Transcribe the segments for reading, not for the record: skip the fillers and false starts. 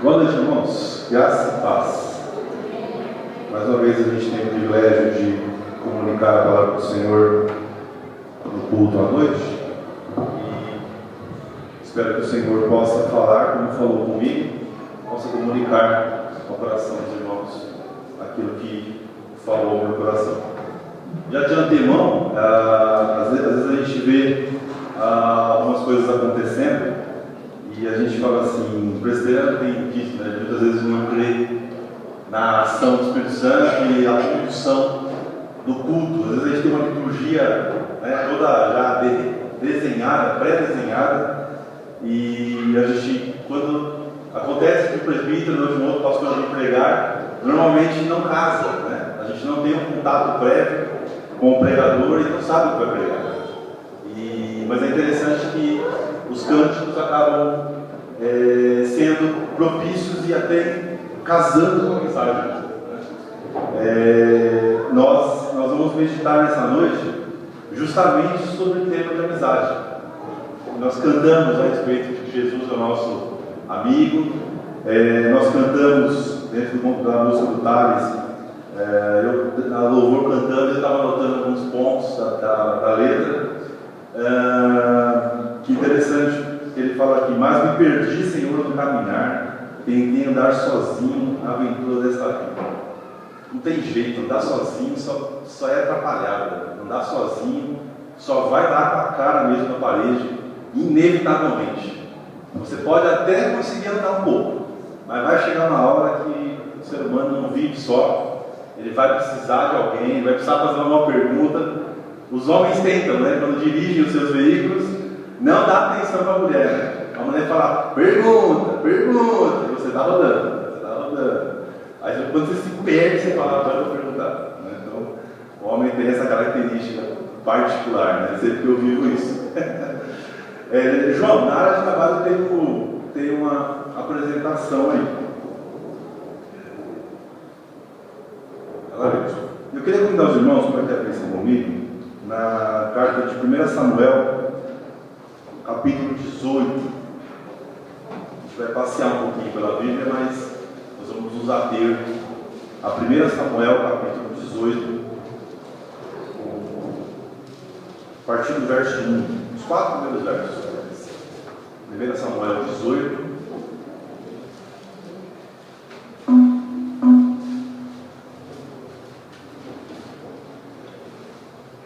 Boa noite, irmãos. Graça e paz. Mais uma vez a gente tem o privilégio de comunicar a palavra do Senhor no culto à noite. E espero que o Senhor possa falar, como falou comigo, possa comunicar ao coração dos irmãos aquilo que falou ao meu coração. Já de antemão, às vezes a gente vê algumas coisas acontecendo. E a gente fala assim, o presbiteriano tem dito, né? Muitas vezes não crê na ação do Espírito Santo e a condução do culto. Às vezes a gente tem uma liturgia, né, toda já desenhada, pré-desenhada, e a gente, quando acontece que o presbítero ou um outro pastor vem pregar, normalmente não casa, né? A gente não tem um contato prévio com o pregador e não sabe o que vai pregar. Mas é interessante que os cânticos acabam sendo propícios e até casando com a mensagem. Nós vamos meditar nessa noite justamente sobre o tema de amizade. Nós cantamos a respeito de que Jesus é o nosso amigo. Nós cantamos dentro da música do Thales, eu na louvor cantando, eu estava anotando alguns pontos da letra. Que interessante que ele fala aqui: mas me perdi, Senhor, no caminhar, tentei andar sozinho a aventura desta vida. Não tem jeito, andar sozinho só é atrapalhada. Andar sozinho só vai dar com a cara mesmo na parede, inevitavelmente. Você pode até conseguir andar um pouco, mas vai chegar uma hora que o ser humano não vive só, ele vai precisar de alguém, vai precisar fazer uma pergunta. Os homens tentam, né? Quando dirigem os seus veículos, não dá atenção para a mulher, né? A mulher fala, pergunta, e você está rodando. Aí quando você se perde, você fala, agora eu vou perguntar. Né? Então, o homem tem essa característica particular, né? Sempre que eu vivo isso. João, na área de trabalho tem uma apresentação aí. Eu queria convidar os irmãos para que aprendam comigo na carta de 1 Samuel, capítulo 18. A gente vai passear um pouquinho pela Bíblia, mas nós vamos nos ater a 1 Samuel, capítulo 18, a partir do verso 1, os 4 primeiros versos. 1 Samuel 18.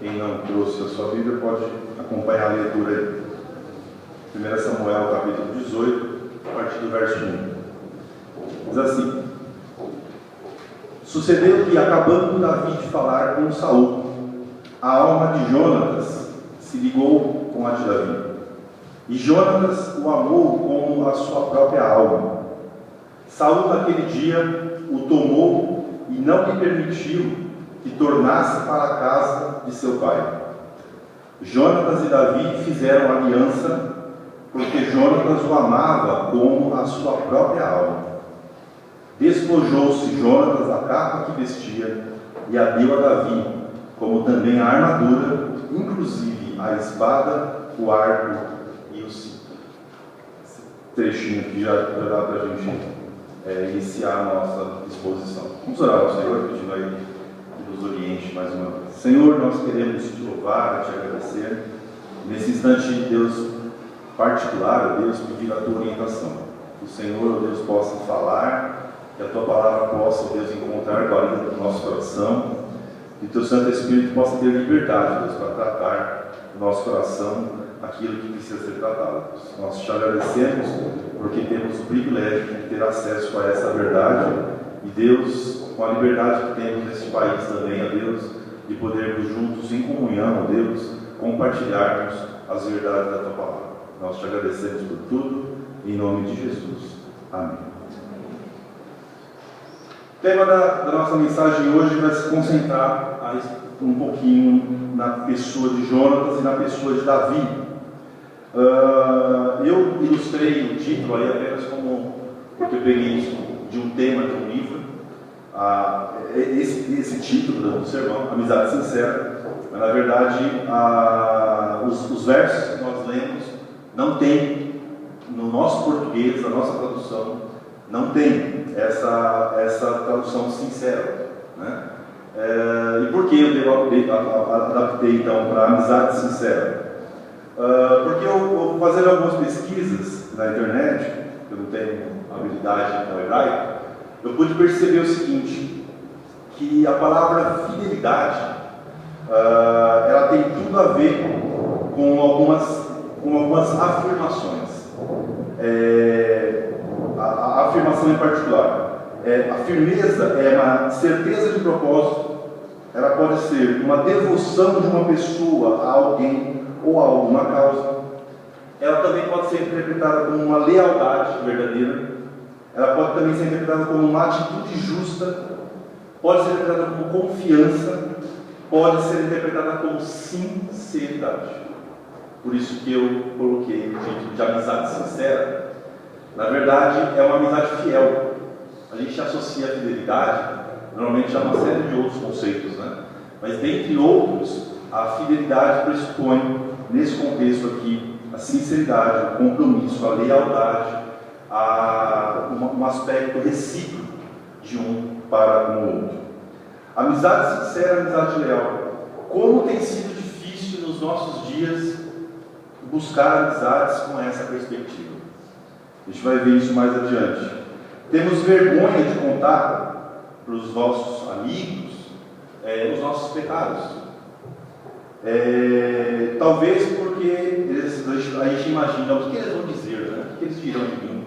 Quem não trouxe a sua Bíblia pode acompanhar a leitura aí. 1 Samuel, capítulo 18, a partir do verso 1. Diz assim: Sucedeu que, acabando Davi de falar com Saul, a alma de Jonatas se ligou com a de Davi. E Jonatas o amou como a sua própria alma. Saul, naquele dia, o tomou e não lhe permitiu que tornasse para a casa de seu pai. Jonatas e Davi fizeram aliança, porque Jonatas o amava como a sua própria alma. Despojou-se Jonatas a capa que vestia e a deu a Davi, como também a armadura, inclusive a espada, o arco e o cinto. Esse trechinho aqui já dá para a gente iniciar a nossa exposição. Vamos orar ao Senhor, pedindo a Ele que nos oriente mais uma vez. Senhor, nós queremos te louvar, te agradecer. Nesse instante, Deus particular, Deus, pedir a tua orientação. Que o Senhor, Deus, possa falar, que a tua palavra possa, Deus, encontrar guarida no nosso coração, que o teu Santo Espírito possa ter liberdade, Deus, para tratar no nosso coração aquilo que precisa ser tratado. Nós te agradecemos porque temos o privilégio de ter acesso a essa verdade e, Deus, com a liberdade que temos nesse país também, a Deus, de podermos juntos em comunhão, a Deus, compartilharmos as verdades da tua palavra. Nós te agradecemos por tudo, em nome de Jesus. Amém. O tema da nossa mensagem hoje vai se concentrar um pouquinho na pessoa de Jonatas e na pessoa de Davi. Eu ilustrei o título aí apenas porque eu peguei isso de um tema de um livro. Esse título do sermão, Amizade Sincera, mas na verdade os versos que nós lemos não tem no nosso português, na nossa tradução, Não tem essa tradução sincera, né? E por que eu adaptei então para amizade sincera? Porque eu fazendo algumas pesquisas na internet, eu não tenho habilidade no hebraico, eu pude perceber o seguinte, que a palavra fidelidade, ela tem tudo a ver com algumas afirmações. A afirmação em particular, a firmeza é uma certeza de propósito, ela pode ser uma devoção de uma pessoa a alguém ou a alguma causa. Ela também pode ser interpretada como uma lealdade verdadeira, ela pode também ser interpretada como uma atitude justa, pode ser interpretada como confiança, pode ser interpretada como sinceridade. Por isso que eu coloquei o título de amizade sincera. Na verdade, é uma amizade fiel. A gente associa a fidelidade normalmente a uma série de outros conceitos, né? Mas dentre outros, a fidelidade pressupõe, nesse contexto aqui, a sinceridade, o compromisso, a lealdade, um aspecto recíproco de um para com o outro. Amizade sincera, amizade leal. Como tem sido difícil nos nossos dias buscar amizades com essa perspectiva. A gente vai ver isso mais adiante. Temos vergonha de contar para os nossos amigos os nossos pecados. Talvez porque a gente imagina o que eles vão dizer, né? O que eles dirão de mim,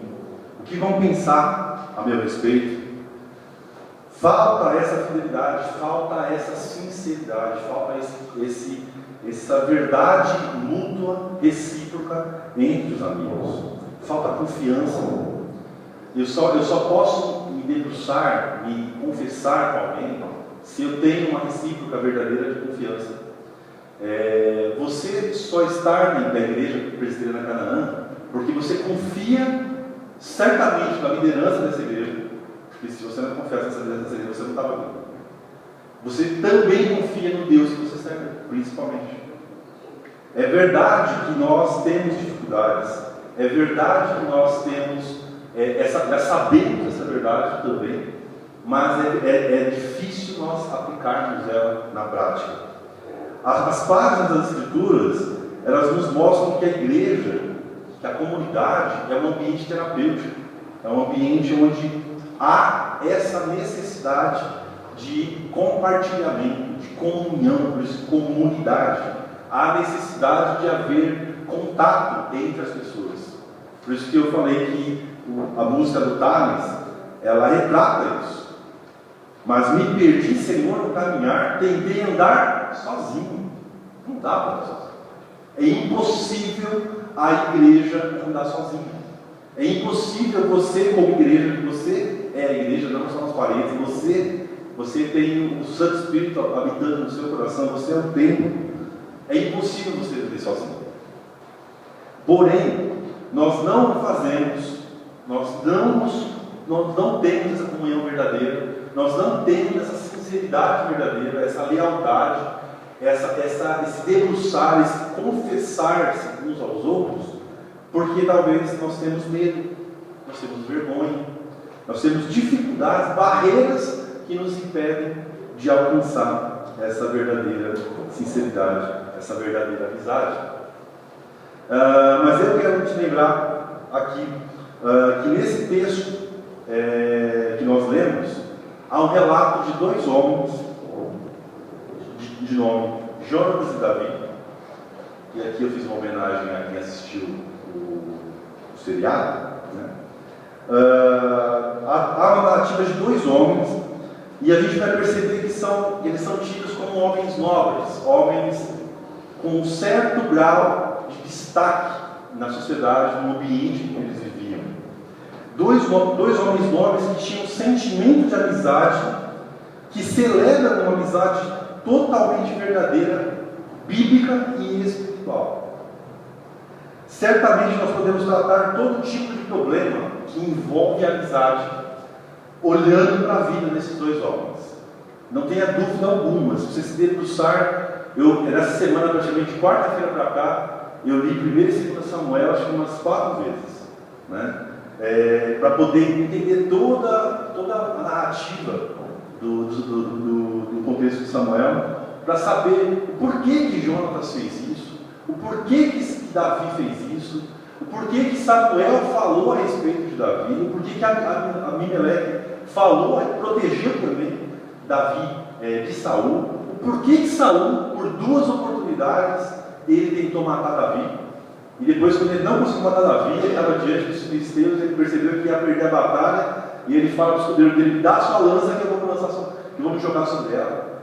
o que vão pensar a meu respeito. Falta essa fidelidade, falta essa sinceridade, falta essa verdade mútua, recíproca entre os amigos. Falta confiança. Eu só posso me debruçar, me confessar com alguém, se eu tenho uma recíproca verdadeira de confiança. Você só está na igreja presbiteriana Canaã porque você confia certamente na liderança dessa igreja. Porque se você não confessa nessa liderança dessa igreja, você não estava ali. Você também confia no Deus que você serve, principalmente. É verdade que nós temos dificuldades. É verdade que nós temos, sabemos essa verdade também, mas é difícil nós aplicarmos ela na prática. As páginas das Escrituras, elas nos mostram que a igreja, que a comunidade é um ambiente terapêutico, é um ambiente onde há essa necessidade de compartilhamento, de comunhão, por isso comunidade. Há necessidade de haver contato entre as pessoas. Por isso que eu falei que a música do Thales, ela retrata isso. Mas me perdi, Senhor, no caminhar, tentei andar sozinho. Não dá para andar sozinho. É impossível a igreja andar sozinha. É impossível você, como igreja, que você é a igreja, não são as paredes, você tem o Santo Espírito habitando no seu coração, você é o templo. É impossível você viver sozinho. Porém, nós não fazemos, nós não temos essa comunhão verdadeira, nós não temos essa sinceridade verdadeira, essa lealdade, esse debruçar, esse confessar-se uns aos outros, porque talvez nós temos medo, nós temos vergonha, nós temos dificuldades, barreiras que nos impedem de alcançar essa verdadeira sinceridade, essa verdadeira amizade. Mas eu quero te lembrar aqui que nesse texto que nós lemos, há um relato de dois homens de nome Jonatas e Davi, e aqui eu fiz uma homenagem a quem assistiu o seriado, né? Há uma narrativa de dois homens, e a gente vai perceber que eles são tidos como homens nobres, homens com um certo grau de destaque na sociedade, no ambiente em que eles viviam. Dois homens nobres que tinham um sentimento de amizade, que celebram uma amizade totalmente verdadeira, bíblica e espiritual. Certamente nós podemos tratar todo tipo de problema que envolve a amizade, olhando para a vida desses dois homens. Não tenha dúvida alguma, se você se debruçar, nessa semana, praticamente de quarta-feira para cá, eu li 1 e 2 Samuel, acho que umas 4 vezes, né? para poder entender toda a narrativa do contexto de Samuel, para saber o porquê que Jonatas fez isso, o porquê que Davi fez isso, o porquê que Samuel falou a respeito de Davi, o porquê que Abimeleque falou e protegeu também Davi de Saul, o porquê que Saul, por 2 oportunidades, ele tentou matar Davi, e depois, quando ele não conseguiu matar Davi, ele estava diante dos filisteus, ele percebeu que ia perder a batalha, e ele fala para o escudeiro dele: dá a sua lança que eu vou me jogar sobre ela.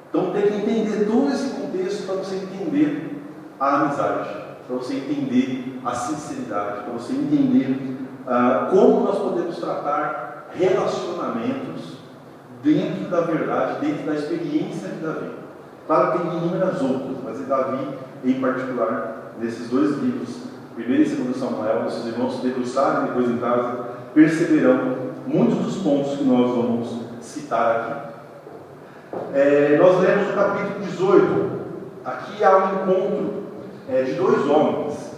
Então tem que entender todo esse contexto para você entender a amizade, para você entender a sinceridade, para você entender como nós podemos tratar relacionamentos dentro da verdade, dentro da experiência de Davi. Claro que tem inúmeras outras, mas em Davi, em particular, nesses 2 livros, 1 e 2 Samuel, esses irmãos se debruçarem depois em casa, perceberão muitos dos pontos que nós vamos citar aqui. Nós lemos o capítulo 18. Aqui há um encontro de 2 homens,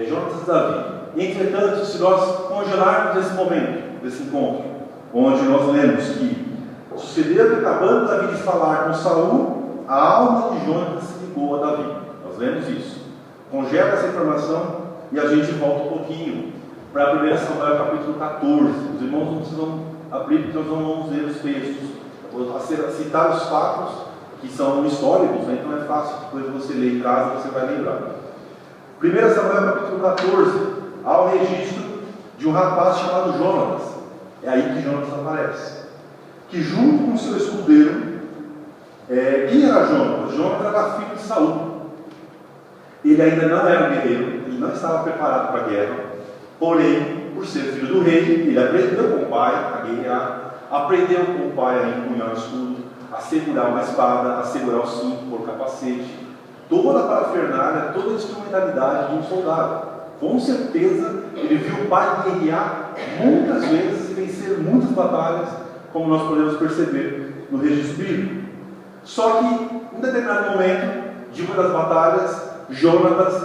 Jonatas e Davi. Entretanto, se nós congelarmos esse momento, desse encontro, onde nós lemos que sucedeu que, acabando Davi de falar com Saul, a alma de Jonatas se ligou a Davi. Nós lemos isso. Congela essa informação e a gente volta um pouquinho para 1 Samuel capítulo 14. Os irmãos não precisam abrir, porque nós não vamos ler os textos. Vou citar os fatos que são históricos, né? Então é fácil, depois você ler em casa, você vai lembrar. 1 Samuel capítulo 14, há o registro de um rapaz chamado Jonatas. É aí que Jonatas aparece. Que junto com seu escudeiro, quem era Jonatas? Jonatas era filho de Saul. Ele ainda não era um guerreiro, ele não estava preparado para a guerra, porém, por ser filho do rei, ele aprendeu com o pai a guerrear, aprendeu com o pai a empunhar o escudo, a segurar uma espada, a segurar o cinto, pôr o capacete, toda a parafernália, toda a instrumentalidade de um soldado. Com certeza, ele viu o pai guerrear muitas vezes e vencer muitas batalhas, como nós podemos perceber no registro bíblico. Só que, em determinado momento de uma das batalhas, Jonatas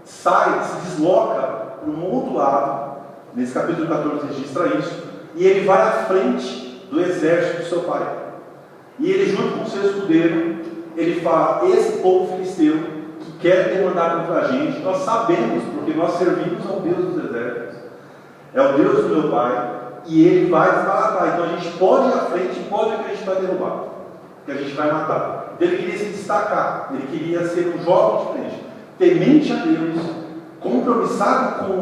sai, se desloca para um outro lado. Nesse capítulo 14 registra isso, e ele vai à frente do exército do seu pai. E ele, junto com o seu escudeiro, ele fala: esse povo filisteu que quer demandar contra a gente, nós sabemos, porque nós servimos ao Deus dos exércitos, é o Deus do meu pai, e ele vai desbaratar. Então a gente pode ir à frente e pode acreditar em derrubar, que a gente vai matar. Ele queria se destacar, ele queria ser um jovem de frente, temente a Deus, compromissado com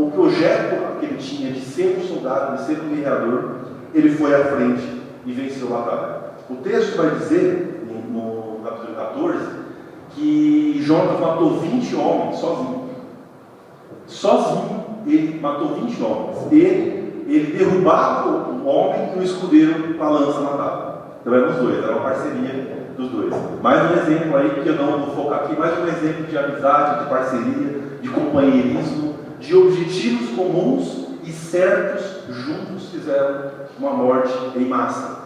o projeto que ele tinha de ser um soldado, de ser um guerreador. Ele foi à frente e venceu a batalha. O texto vai dizer, no capítulo 14, que Jonatas matou 20 homens sozinho. Sozinho, ele matou 20 homens. Ele derrubava o homem e o escudeiro com a lança matava. Então eram os dois, era uma parceria dos dois. Mais um exemplo aí, que eu não vou focar aqui, mais um exemplo de amizade, de parceria, de companheirismo, de objetivos comuns e certos, juntos fizeram uma morte em massa,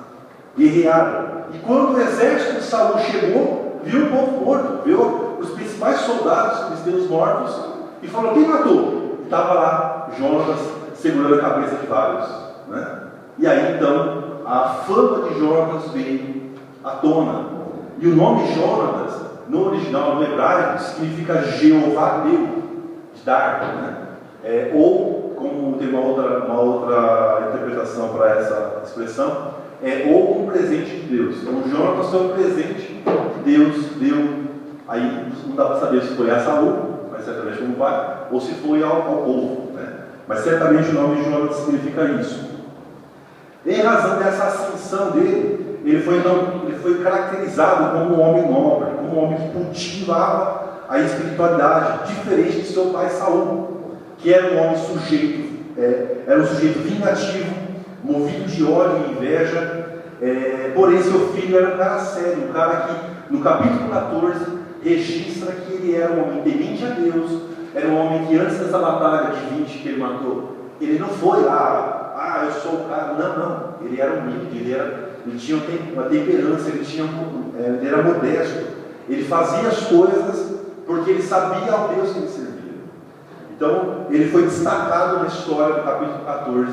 guerreada. E quando o exército de Saul chegou, viu o povo morto, viu os principais soldados filisteus mortos, e falou: quem matou? Estava lá Jonatas segurando a cabeça de vários, né? E aí então a fama de Jonatas veio à tona. E o nome Jonatas, no original, no hebraico, significa Jeová deu, de dar, né? Ou, como tem uma outra interpretação para essa expressão, ou um presente de Deus. Então Jonatas foi um presente que Deus deu. Aí não dá para saber se foi a Saul, mas certamente como pai, ou se foi ao povo, né? Mas certamente o nome de Jonatas significa isso. Em razão dessa ascensão dele, ele foi caracterizado como um homem nobre, como um homem que cultivava a espiritualidade, diferente de seu pai Saul, que era um homem sujeito, era um sujeito vingativo, movido de ódio e inveja. Porém, seu filho era um cara sério, um cara que, no capítulo 14, registra que ele era um homem temente a Deus, era um homem que antes dessa batalha de 20 que ele matou, ele não foi lá, eu sou o cara, não, ele era humilde, ele tinha uma temperança, ele era modesto, ele fazia as coisas porque ele sabia ao Deus que ele servia. Então, ele foi destacado na história do capítulo 14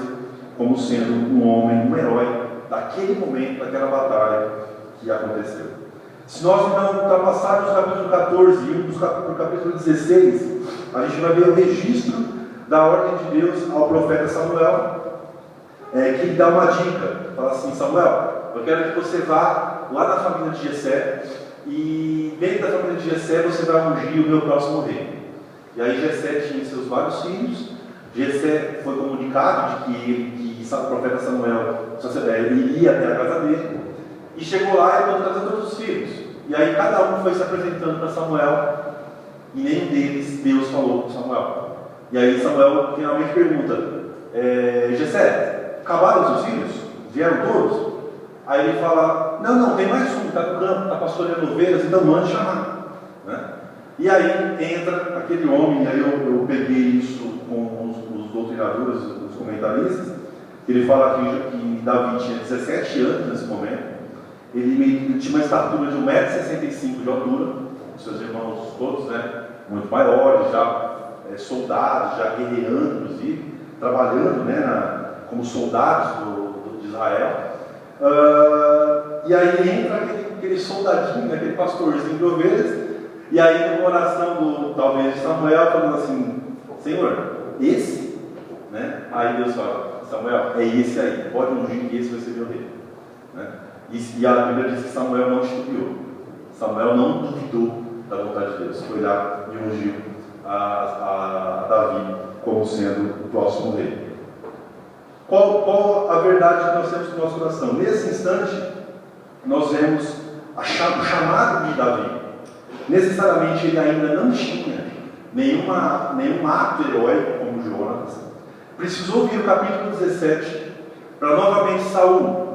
como sendo um homem, um herói daquele momento, daquela batalha que aconteceu. Se nós então ultrapassarmos o capítulo 14 e irmos para o capítulo 16, a gente vai ver o registro da ordem de Deus ao profeta Samuel, que lhe dá uma dica. Fala assim: Samuel, eu quero que você vá lá na família de Jessé, e dentro da família de Jessé você vai ungir o meu próximo rei. E aí Jessé tinha seus vários filhos. Jessé foi comunicado de que o profeta Samuel iria até a casa dele, e chegou lá e contou a todos os filhos. E aí cada um foi se apresentando para Samuel, e nenhum deles Deus falou com Samuel. E aí Samuel finalmente pergunta: Jessé, acabaram os seus filhos? Vieram todos? Aí ele fala: não, tem mais um, está no campo, está pastoreando ovelhas, então mande chamar, né? E aí entra aquele homem, e aí eu peguei isso com os doutrinadores, os comentaristas. Ele fala que Davi tinha 17 anos nesse momento. Ele tinha uma estatura de 1,65 m de altura, os seus irmãos todos, né, muito maiores, já soldados, já guerreando, inclusive, trabalhando, né, como soldados de Israel. E aí entra aquele soldadinho, aquele pastorzinho de ovelhas, e aí no coração talvez de Samuel, falando assim: Senhor, esse? Né? Aí Deus fala: Samuel, é esse aí, pode ungir que esse vai ser meu rei. Né? E a Bíblia diz que Samuel não titubeou. Samuel não duvidou da vontade de Deus. Foi lá e ungiu a Davi como sendo o próximo rei. Qual a verdade que nós temos no nosso coração? Nesse instante, nós vemos o chamado de Davi. Necessariamente ele ainda não tinha nenhum ato heróico como Jonatas. Precisou vir o capítulo 17 para novamente Saul,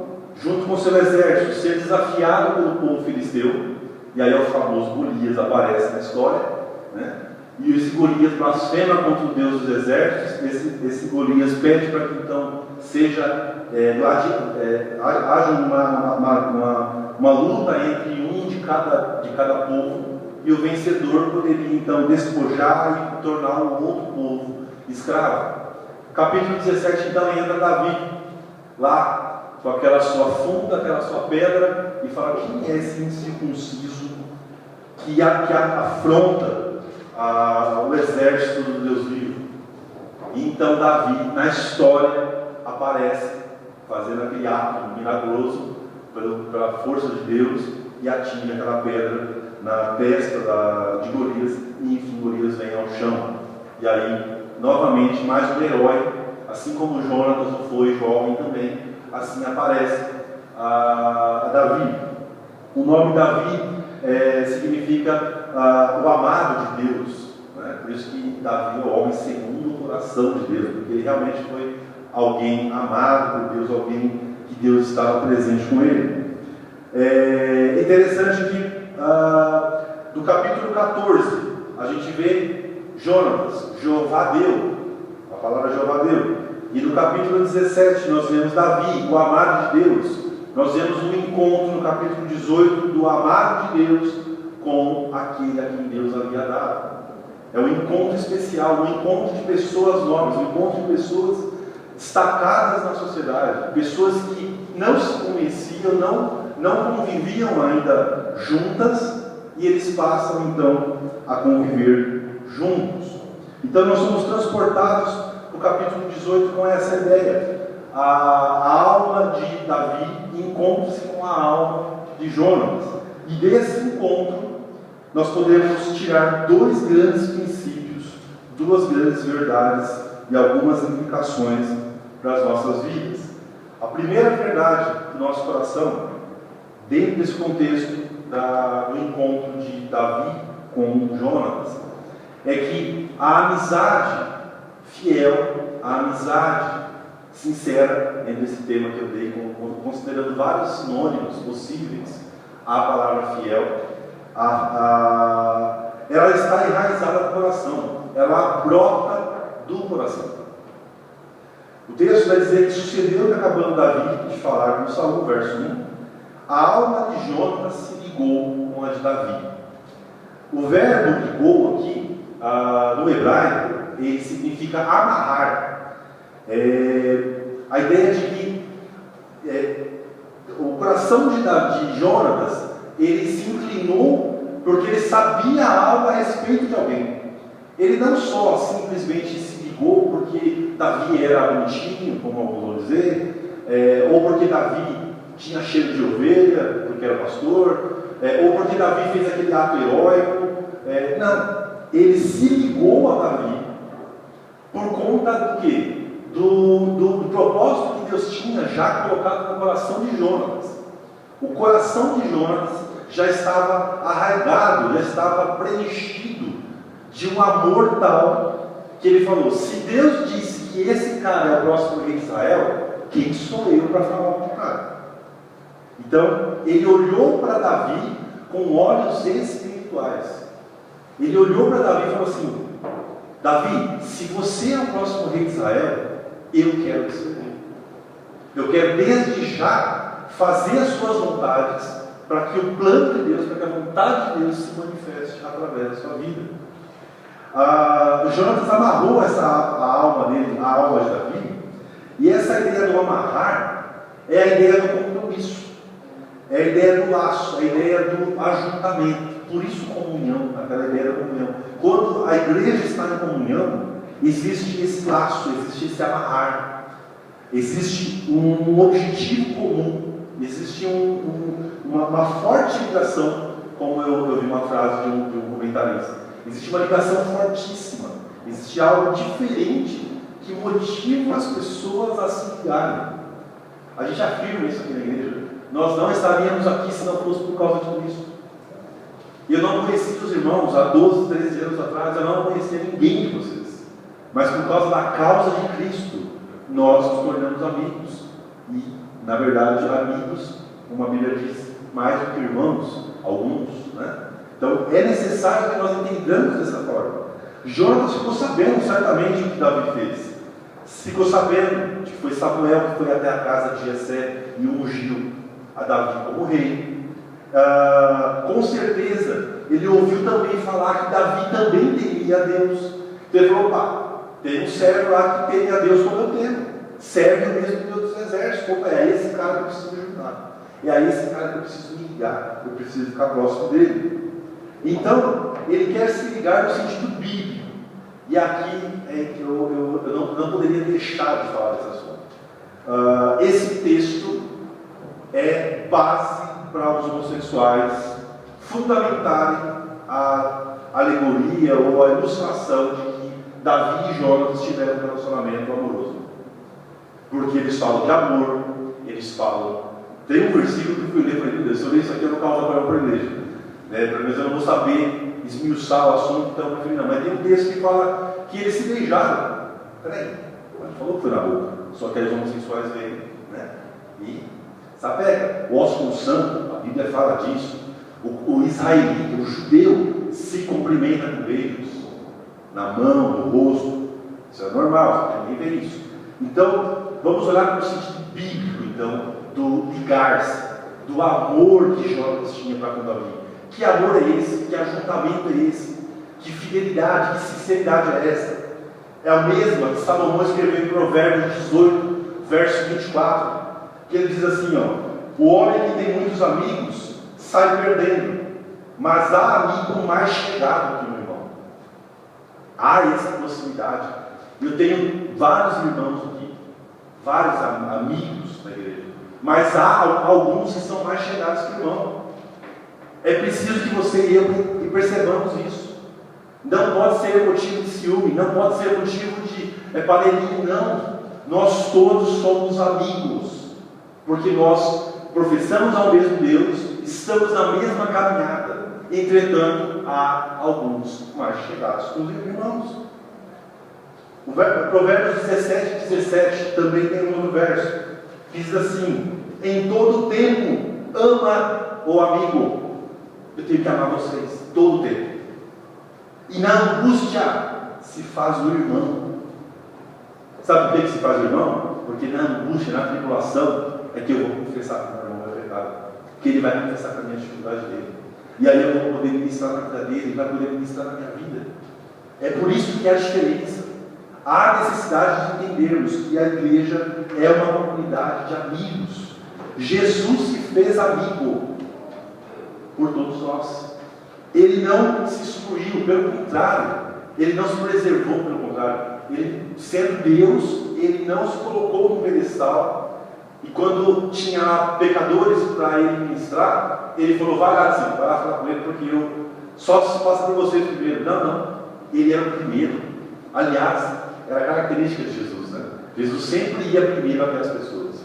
junto com seu exército, ser desafiado pelo povo filisteu. E aí o famoso Golias aparece na história, né? E esse Golias blasfema contra o Deus dos exércitos. Esse Golias pede para que então haja uma luta entre um de cada povo, e o vencedor poderia então despojar e tornar o outro povo escravo. Capítulo 17 então entra Davi lá com aquela sua funda, aquela sua pedra, e fala: quem é esse incircunciso que afronta o exército do Deus vivo? E então Davi, na história, aparece fazendo aquele ato milagroso pela força de Deus, e atinge aquela pedra na testa de Golias, e enfim Golias vem ao chão. E aí, novamente, mais um herói, assim como Jonatas foi jovem também, assim aparece Davi. O nome Davi significa o amado de Deus, né? Por isso que Davi é o homem segundo o coração de Deus, porque ele realmente foi alguém amado por Deus, alguém que Deus estava presente com ele. É interessante que do capítulo 14 a gente vê Jonatas, Jeová deu, a palavra Jeová deu. E no capítulo 17 nós vemos Davi, o amado de Deus. Nós vemos um encontro no capítulo 18 do amado de Deus com aquele a quem Deus havia dado. É um encontro especial, um encontro de pessoas nobres, um encontro de pessoas destacadas na sociedade, pessoas que não se conheciam, não conviviam ainda juntas, e eles passam então a conviver juntos. Então nós somos transportados para o capítulo 18 com essa ideia. A alma de Davi encontra-se com a alma de Jonatas, e desse encontro nós podemos tirar dois grandes princípios, duas grandes verdades e algumas implicações para as nossas vidas. A primeira verdade do nosso coração, dentro desse contexto do encontro de Davi com Jonatas, é que a amizade fiel, a amizade sincera, dentro desse tema que eu dei, considerando vários sinônimos possíveis à palavra fiel, ela está enraizada no coração, ela brota do coração. O texto vai dizer que sucedeu que, acabando Davi de falar com Saul, verso 1, a alma de Jonatas se ligou com a de Davi. O verbo ligou aqui, no hebraico, ele significa amarrar. A ideia de que o coração de Jonatas, ele se inclinou porque ele sabia algo a respeito de alguém. Ele não só simplesmente se ligou porque Davi era bonitinho, como alguns vão dizer, ou porque Davi tinha cheiro de ovelha, porque era pastor, ou porque Davi fez aquele ato heróico. Não, ele se ligou a Davi por conta do quê? Do propósito que Deus tinha já colocado no coração de Jonatas. O coração de Jonatas já estava arraigado, já estava preenchido de um amor tal que ele falou: se Deus disse que esse cara é o próximo rei de Israel, quem sou eu para falar o contrário? Então, ele olhou para Davi com olhos espirituais. Ele olhou para Davi e falou assim: Davi, se você é o próximo rei de Israel, eu quero ser rei. Eu quero desde já fazer as suas vontades, para que o plano de Deus, para que a vontade de Deus se manifeste através da sua vida. Jonatas amarrou a alma dele, a alma de Davi, e essa ideia do amarrar é a ideia do compromisso, é a ideia do laço, é a ideia do ajuntamento. Por isso comunhão, aquela ideia da comunhão. Quando a igreja está em comunhão, existe esse laço, existe esse amarrar, existe um objetivo comum, existe uma forte ligação, como eu vi uma frase de um comentarista. Existe uma ligação fortíssima, existe algo diferente que motiva as pessoas a se ligarem. A gente afirma isso aqui na igreja. Nós não estaríamos aqui se não fosse por causa de tudo isso. E eu não conheci os irmãos há 12, 13 anos atrás, eu não conhecia ninguém de vocês. Mas por causa da causa de Cristo, nós nos tornamos amigos. E, na verdade, amigos, como a Bíblia diz, mais do que irmãos, alguns, né? Então, é necessário que nós entendamos dessa forma. Jonatas ficou sabendo certamente o que Davi fez. Ficou sabendo que foi Samuel que foi até a casa de Jessé e ungiu a Davi como rei. Com certeza, ele ouviu também falar que Davi também temia a Deus. Então ele falou: opa, tem um servo lá que teme a Deus como eu temo. Serve o mesmo Deus dos exércitos. Opa, é esse cara que eu preciso ajudar. É a esse cara que eu preciso me ligar. Eu preciso ficar próximo dele. Então, ele quer se ligar no sentido bíblico. E aqui eu não poderia deixar de falar desse assunto. Esse texto é base para os homossexuais fundamentarem a alegoria ou a ilustração de que Davi e Jonatas tiveram um relacionamento amoroso. Porque eles falam de amor, eles falam. Tem um versículo que eu fui ler para ele: se eu ler isso aqui eu não causo problema para a igreja. Pelo menos eu não vou saber esmiuçar o assunto, então eu prefiro não. Mas tem um texto que fala que eles se beijaram. Peraí, ele falou que foi na boca, só que os homossexuais veem, né? E sapega. O ósculo santo, a Bíblia fala disso. O israelita, o judeu, se cumprimenta com beijos na mão, no rosto. Isso é normal, ninguém vê isso. Então, vamos olhar para o sentido bíblico, então, do ligar-se, do amor que Jonatas tinha para com Davi. Que amor é esse? Que ajuntamento é esse? Que fidelidade, que sinceridade é essa? É a mesma que Salomão escreveu em Provérbios 18, verso 24, que ele diz assim: o homem que tem muitos amigos sai perdendo, mas há amigo mais chegado que o irmão. Há essa proximidade. Eu tenho vários irmãos aqui, vários amigos na igreja, mas há alguns que são mais chegados que o irmão. É preciso que você e eu percebamos isso. Não pode ser motivo de ciúme, não pode ser motivo de panelinha, não. Nós todos somos amigos, porque nós professamos ao mesmo Deus, estamos na mesma caminhada. Entretanto, há alguns mais chegados que os irmãos. O Provérbios 17 também tem um outro verso, que diz assim: em todo tempo ama o amigo. Eu tenho que amar vocês todo o tempo. E na angústia se faz o irmão. Sabe por que se faz o irmão? Porque na angústia, na tribulação, é que eu vou confessar que o meu irmão é pecado. Que ele vai confessar para a minha dificuldade dele. E aí eu vou poder ministrar na vida dele, ele vai poder ministrar na minha vida. É por isso que há diferença. Há necessidade de entendermos que a igreja é uma comunidade de amigos. Jesus se fez amigo por todos nós. Ele não se excluiu, pelo contrário. Ele não se preservou, pelo contrário. Ele, sendo Deus, ele não se colocou no pedestal. E quando tinha pecadores para ele ministrar, ele falou: vai lá falar com ele, porque eu só se passa por vocês primeiro. Não. Ele era o primeiro. Aliás, era a característica de Jesus, né? Jesus sempre ia primeiro até as pessoas.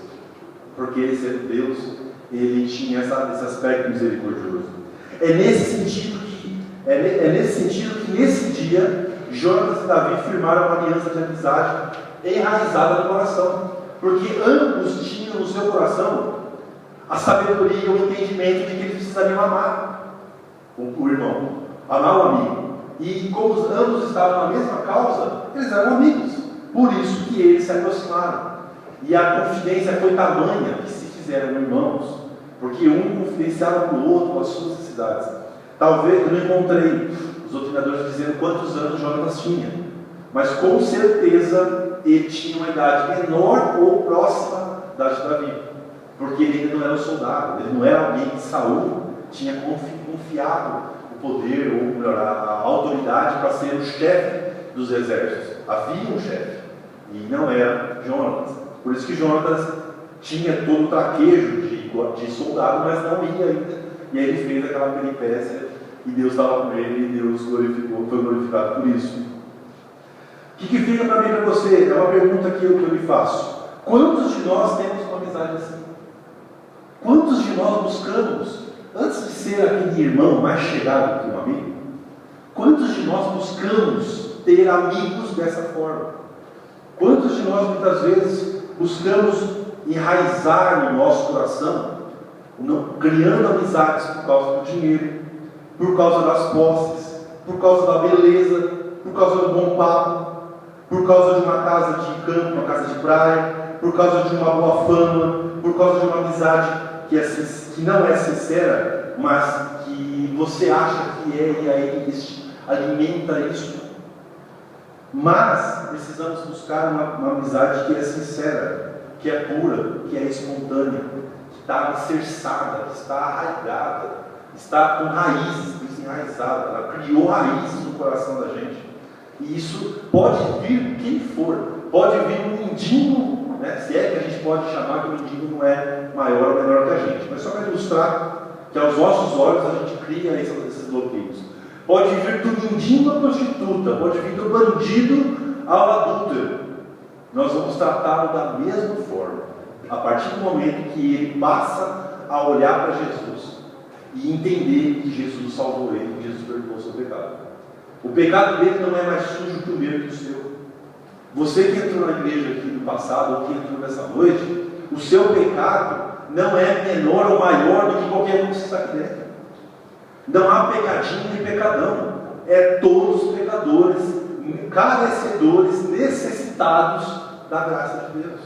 Porque ele, sendo Deus, ele tinha esse aspecto misericordioso. É nesse sentido que nesse dia Jonatas e Davi firmaram uma aliança de amizade enraizada no coração, porque ambos tinham no seu coração a sabedoria, o entendimento de que eles precisariam amar o irmão, amar o amigo. E como ambos estavam na mesma causa, eles eram amigos. Por isso que eles se aproximaram. E a confidência foi tamanha que se fizeram irmãos, porque um confidenciava para o outro as suas necessidades. Talvez eu não encontrei os doutrinadores dizendo quantos anos Jonatas tinha, mas com certeza ele tinha uma idade menor ou próxima da de Davi, porque ele ainda não era um soldado, ele não era alguém que Saul tinha confiado o poder, ou melhor, a autoridade para ser o chefe dos exércitos. Havia um chefe, e não era Jonatas. Por isso que Jonatas tinha todo o traquejo de soldado, mas não ia ainda. E aí ele fez aquela peripécia, e Deus estava com ele, e Deus foi glorificado por isso. O que fica para mim e para você? É uma pergunta que eu me faço. Quantos de nós temos uma amizade assim? Quantos de nós buscamos, antes de ser aquele irmão mais chegado que um amigo, quantos de nós buscamos ter amigos dessa forma? Quantos de nós muitas vezes buscamos enraizar no nosso coração, criando amizades por causa do dinheiro, por causa das posses, por causa da beleza, por causa do bom papo, por causa de uma casa de campo, uma casa de praia, por causa de uma boa fama, por causa de uma amizade que não é sincera, mas que você acha que é, e aí alimenta isso. Mas precisamos buscar uma amizade que é sincera, que é pura, que é espontânea, que está alicerçada, que está arraigada, está com raízes, enraizada. Ela criou raízes no coração da gente. E isso pode vir quem for. Pode vir um mendigo, né? Se é que a gente pode chamar que o mendigo não é maior ou menor que a gente. Mas só para ilustrar que aos nossos olhos a gente cria esses bloqueios. Pode vir do mendigo à prostituta, pode vir do bandido ao adúltero. Nós vamos tratá-lo da mesma forma, a partir do momento que ele passa a olhar para Jesus e entender que Jesus salvou ele, que Jesus perdoou o seu pecado. O pecado dele não é mais sujo que o meu e que o seu. Você que entrou na igreja aqui no passado, ou que entrou nessa noite, o seu pecado não é menor ou maior do que qualquer um que está aqui dentro. Não há pecadinho e pecadão. É todos pecadores, carecedores, necessitados da graça de Deus.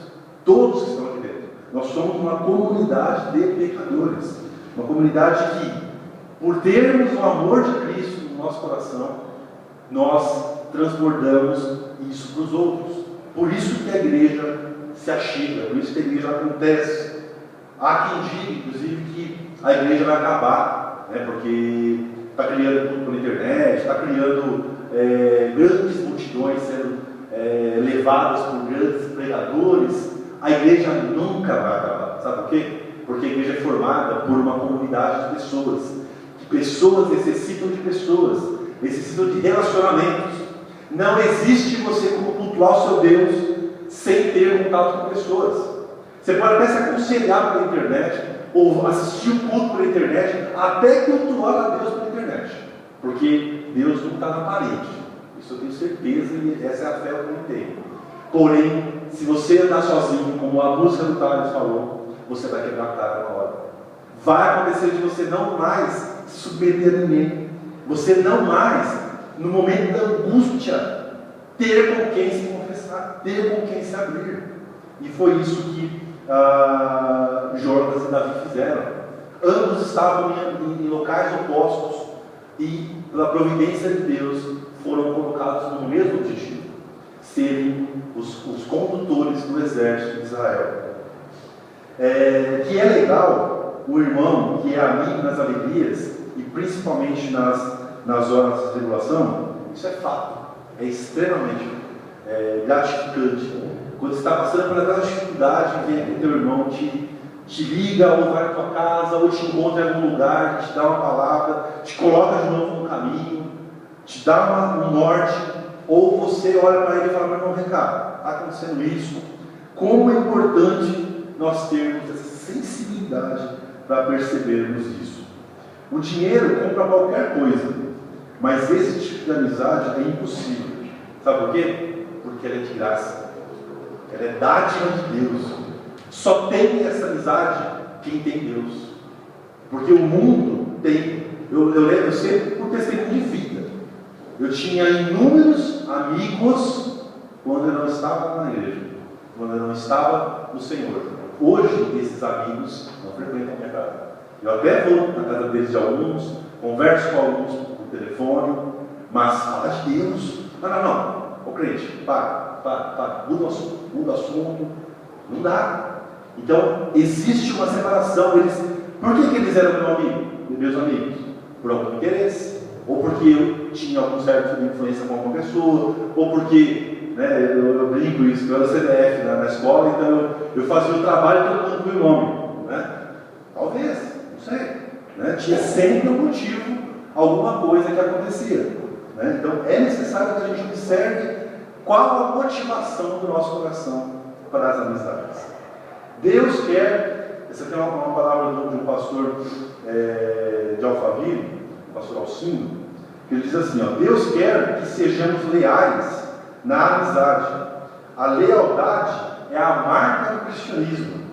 Todos que estão aqui dentro. Nós somos uma comunidade de pecadores. Uma comunidade que, por termos o amor de Cristo no nosso coração, nós transbordamos isso para os outros. Por isso que a igreja se achega, por isso que a igreja acontece. Há quem diga, inclusive, que a igreja vai acabar, né, porque está criando tudo pela internet, está criando grandes multidões sendo levadas por grandes pregadores. A igreja nunca vai acabar. Sabe por quê? Porque a igreja é formada por uma comunidade de pessoas. Que pessoas necessitam de pessoas, necessitam de relacionamentos. Não existe você como cultuar o seu Deus sem ter contato com pessoas. Você pode até se aconselhar pela internet, ou assistir o culto pela internet, até cultuar a Deus pela internet. Porque Deus não está na parede. Isso eu tenho certeza, e essa é a fé que eu tenho. Porém, se você andar sozinho, como a música do Thales falou, você vai quebrar a cara na hora. Vai acontecer de você não mais se submeter a ninguém. Você não mais, no momento da angústia, ter com quem se confessar, ter com quem se abrir. E foi isso que Jonatas e Davi fizeram. Ambos estavam em locais opostos e, pela providência de Deus, foram colocados no mesmo objetivo: serem os condutores do exército de Israel. Que é legal o irmão que é amigo nas alegrias e principalmente nas horas de tribulação. Isso é fato, é extremamente gratificante. Quando você está passando por aquela dificuldade, vem que teu irmão te liga, ou vai na tua casa, ou te encontra em algum lugar, te dá uma palavra, te coloca de novo no caminho, te dá um norte, ou você olha para ele e fala: meu irmão, vem cá, está acontecendo isso. Como é importante nós termos essa sensibilidade para percebermos isso. O dinheiro compra qualquer coisa, mas esse tipo de amizade é impossível. Sabe por quê? Porque ela é de graça, ela é dádiva de Deus. Só tem essa amizade quem tem Deus, porque o mundo tem. Eu lembro sempre por testemunho de vida. Eu tinha inúmeros amigos quando eu não estava na igreja, quando eu não estava no Senhor. Hoje, esses amigos não frequentam a minha casa. Eu até vou na casa deles de alguns, converso com alguns por telefone, mas fala de Deus. Não. Ô crente, para, muda o assunto. Não dá. Então, existe uma separação. Por que eles eram meus amigos? Por algum interesse, ou porque eu tinha algum certo tipo de influência com alguma pessoa, ou porque, eu brinco isso, eu era CDF na escola, então eu fazia o trabalho todo mundo com o nome, talvez, não sei, tinha sempre um motivo, alguma coisa que acontecia, então é necessário que a gente observe qual a motivação do nosso coração para as amizades. Deus quer, essa aqui é uma palavra de um pastor de Alphaville, o pastor Alcindo, que ele diz assim: Deus quer que sejamos leais na amizade. A lealdade é a marca do cristianismo.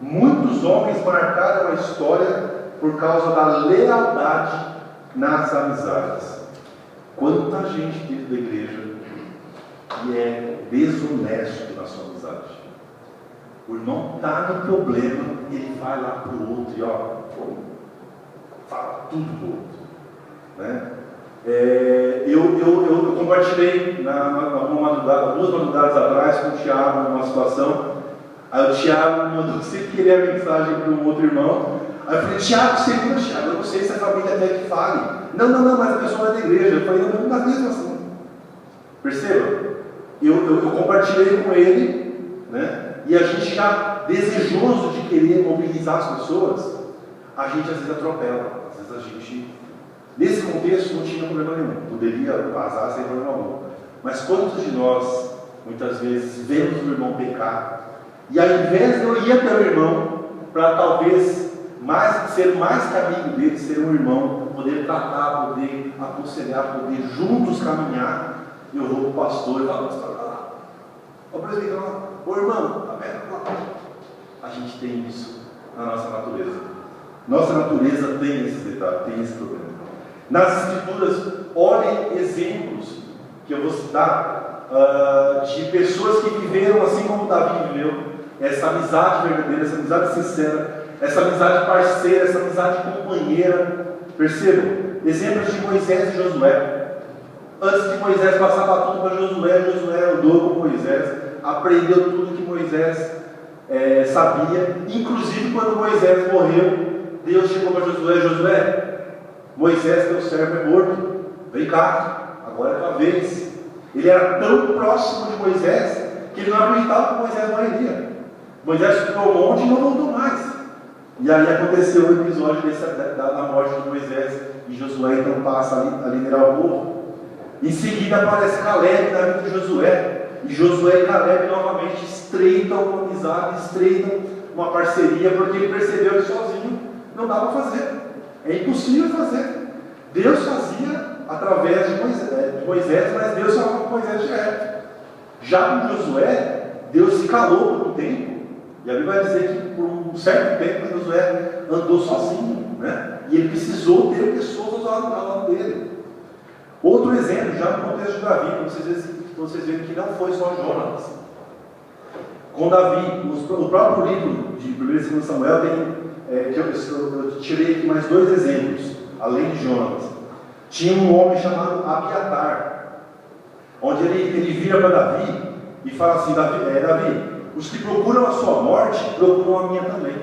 Muitos homens marcaram a história por causa da lealdade nas amizades. Quanta gente dentro da igreja que é desonesto na sua amizade. O irmão está no problema, ele vai lá para o outro e fala tudo do outro. Eu compartilhei algumas madrugadas atrás com o Tiago numa situação. Aí o Tiago mandou sem querer a mensagem para um outro irmão. Aí eu falei: Tiago, segura, Tiago, eu não sei se a família quer que fale. Não, mas a pessoa é da igreja. Eu falei: não, mas mesmo assim. Perceba? Eu compartilhei com ele, e a gente já desejoso de querer mobilizar as pessoas, a gente às vezes atropela. Às vezes a gente, nesse contexto, não tinha problema nenhum, poderia vazar sem problema algum. Mas quantos de nós, muitas vezes, vemos o irmão pecar, e ao invés de eu ir até o irmão, para talvez ser mais que amigo dele, ser um irmão, poder tratar, poder aconselhar, poder juntos caminhar, eu vou para o pastor e falo: pastor, vai lá, ô presbítero, lá, ô irmão, tá vendo? Lá. A gente tem isso na nossa natureza. Nossa natureza tem esse detalhe, tem esse problema. Nas Escrituras, olhem exemplos que eu vou citar de pessoas que viveram assim como Davi viveu, essa amizade verdadeira, essa amizade sincera, essa amizade parceira, essa amizade companheira. Percebam, exemplos de Moisés e Josué. Antes de Moisés passar a batuta para Josué andou com Moisés, aprendeu tudo que Moisés sabia. Inclusive, quando Moisés morreu, Deus chegou para Josué: Moisés, teu servo, é morto, vem cá, agora é a tua vez. Ele era tão próximo de Moisés que ele não acreditava que Moisés morreria. Moisés subiu ao monte e não voltou mais. E aí aconteceu o episódio da morte de Moisés, e Josué então passa a liderar o povo. Em seguida aparece Caleb na vida de Josué, e Josué e Caleb novamente estreitam uma amizade, estreitam uma parceria, porque ele percebeu que sozinho não dá para fazer, é impossível fazer. Deus fazia através de Moisés, mas Deus falava com Moisés direto. Já com Josué, Deus se calou por um tempo, e a Bíblia vai dizer que por um certo tempo Josué andou sozinho, e ele precisou ter pessoas ao lado dele. Outro exemplo, já no contexto de Davi, para vocês verem que não foi só Jonas. Com Davi, no próprio livro de 1 e 2 Samuel, eu tirei aqui mais dois exemplos, além de Jonas. Tinha um homem chamado Abiatar. onde ele vira para Davi e fala assim: Davi, os que procuram a sua morte, procuram a minha também.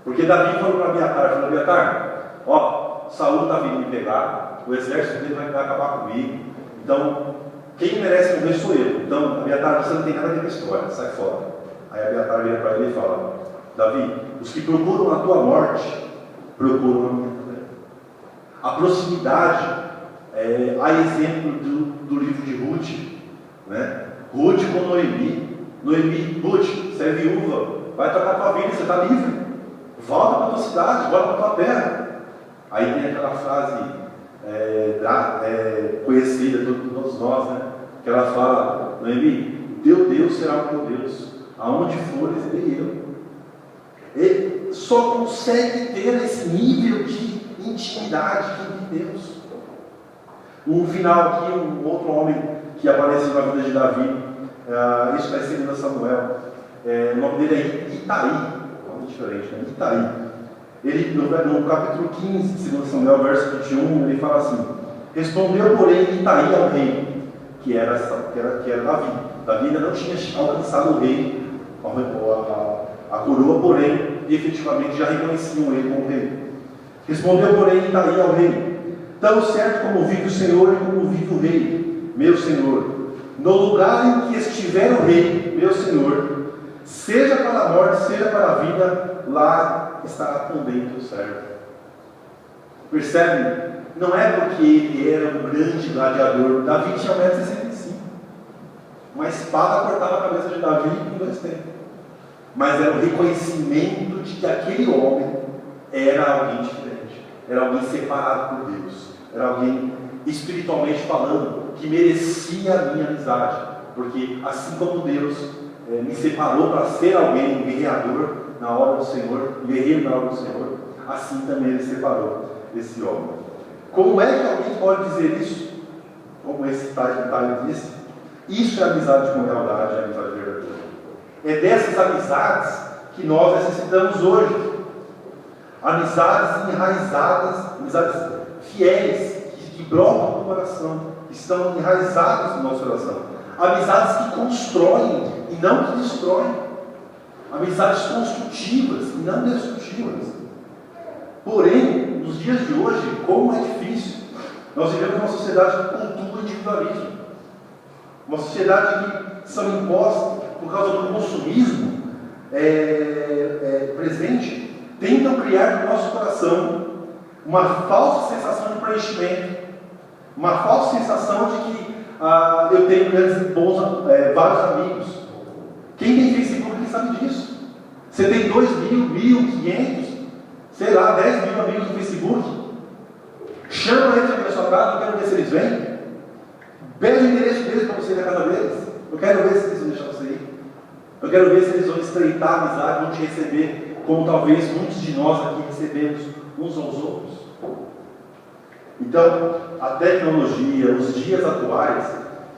Porque Davi falou para Abiatar, ó, Saul está vindo me pegar, o exército dele vai acabar comigo, então quem merece morrer sou eu. Então, Abiatar, você não tem nada a ver com a história, sai fora. Aí Abiatar vira para ele e fala: Davi, os que procuram a tua morte, procuram a minha também. A proximidade, há exemplo do livro de Ruth, né? Ruth com Noemi, Ruth, você é viúva, vai tocar tua vida, você está livre, volta para a tua cidade, volta para a tua terra. Aí tem aquela frase conhecida de todos nós, né? Que ela fala: Noemi, teu Deus será o teu Deus, aonde fores, irei eu. Ele só consegue ter esse nível de intimidade com Deus. Um final aqui, um outro homem que apareceu na vida de Davi, isso vai ser em Samuel, o nome dele é Itaí, nome diferente, né? Itaí. Ele, no capítulo 15 de 2 Samuel, verso 21, ele fala assim: respondeu, porém, Itaí ao rei, que era Davi. Davi ainda não tinha alcançado o rei, a coroa, porém, efetivamente já reconheciam ele como rei. Respondeu, porém, Itaí ao rei: tão certo como vive o Senhor e como vive o rei, meu senhor, no lugar em que estiver o rei, meu senhor, seja para a morte, seja para a vida, lá estará também teu servo. Percebe? Não é porque ele era um grande gladiador. Davi tinha 1,65 m. Uma espada cortava a cabeça de Davi em 2 tempos. Mas era o reconhecimento de que aquele homem era alguém diferente, era alguém separado por Deus, era alguém espiritualmente falando que merecia a minha amizade, porque assim como Deus me separou para ser alguém, um guerreador na obra do Senhor, guerreiro na obra do Senhor, assim também Ele separou esse homem. Como é que alguém pode dizer isso? Como esse Tyler disse, isso é amizade com lealdade, é amizade verdadeira. É dessas amizades que nós necessitamos hoje. Amizades enraizadas, amizades fiéis, que brotam do coração, que estão enraizadas no nosso coração. Amizades que constroem e não que destroem. Amizades construtivas e não destrutivas. Porém, nos dias de hoje, como é difícil. Nós vivemos uma sociedade que cultua o individualismo. Uma sociedade que são impostas por causa do consumismo presente, tentam criar no nosso coração uma falsa sensação de preenchimento, uma falsa sensação de que eu tenho vários amigos. Quem tem Facebook sabe disso. Você tem 2.000, 1.500, sei lá, 10.000 amigos no Facebook. Chama eles aqui na sua casa, eu quero ver se eles vêm. Pede o endereço deles para você ir na casa deles. Eu quero ver se eles vão deixar você ir. Eu quero ver se eles vão estreitar a amizade, vão te receber, como talvez muitos de nós aqui recebemos uns aos outros. Então, a tecnologia, os dias atuais,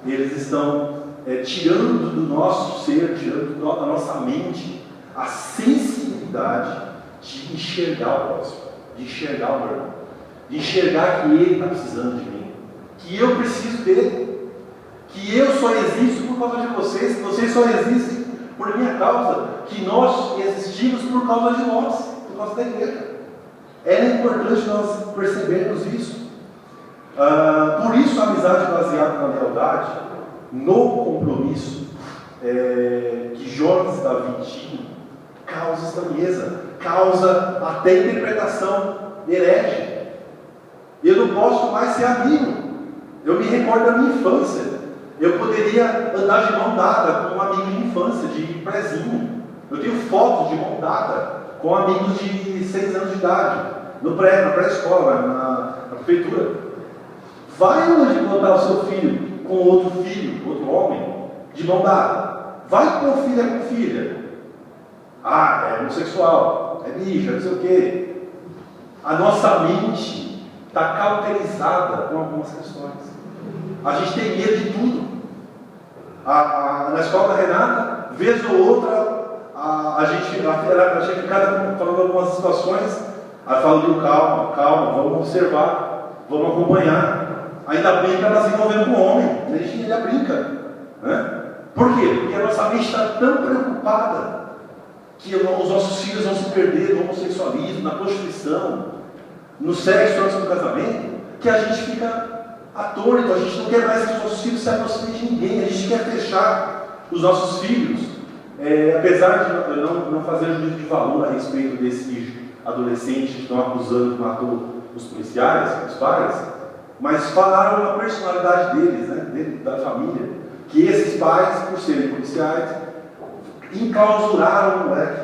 eles estão tirando do nosso ser, tirando da nossa mente, a sensibilidade de enxergar o próximo, de enxergar o meu irmão, de enxergar que ele está precisando de mim, que eu preciso dele, que eu só existo por causa de vocês, que vocês só existem por minha causa, que nós existimos por causa de nós, por causa da igreja. É importante nós percebermos isso. Por isso a amizade baseada na lealdade, no compromisso que Jonas e Davi tinham, causa estranheza, causa até interpretação herege. Eu não posso mais ser amigo. Eu me recordo da minha infância. Eu poderia andar de mão dada com um amigo de infância, de prezinho. Eu tenho fotos de mão dada com amigos de 6 anos de idade, na pré-escola, na prefeitura. Vai hoje botar o seu filho com outro filho, outro homem, de mão dada. Vai com filha com filha. É homossexual, é bicha, não sei o quê. A nossa mente está cauterizada com algumas questões. A gente tem medo de tudo. Na escola da Renata, vez ou outra, a gente fica falando algumas situações, aí fala, calma, vamos observar, vamos acompanhar. Ainda bem que ela se envolveu com o homem. Ele já brinca. Né? Por quê? Porque a nossa mente está tão preocupada que os nossos filhos vão se perder no homossexualismo, na prostituição, no sexo antes do casamento, que a gente fica atônito, a gente não quer mais que os nossos filhos se aproximem de ninguém, a gente quer fechar os nossos filhos. Apesar de não fazer juízo de valor a respeito desse adolescente que estão acusando que matou os policiais, os pais, mas falaram a personalidade deles, né, da família, que esses pais, por serem policiais, enclausuraram o moleque.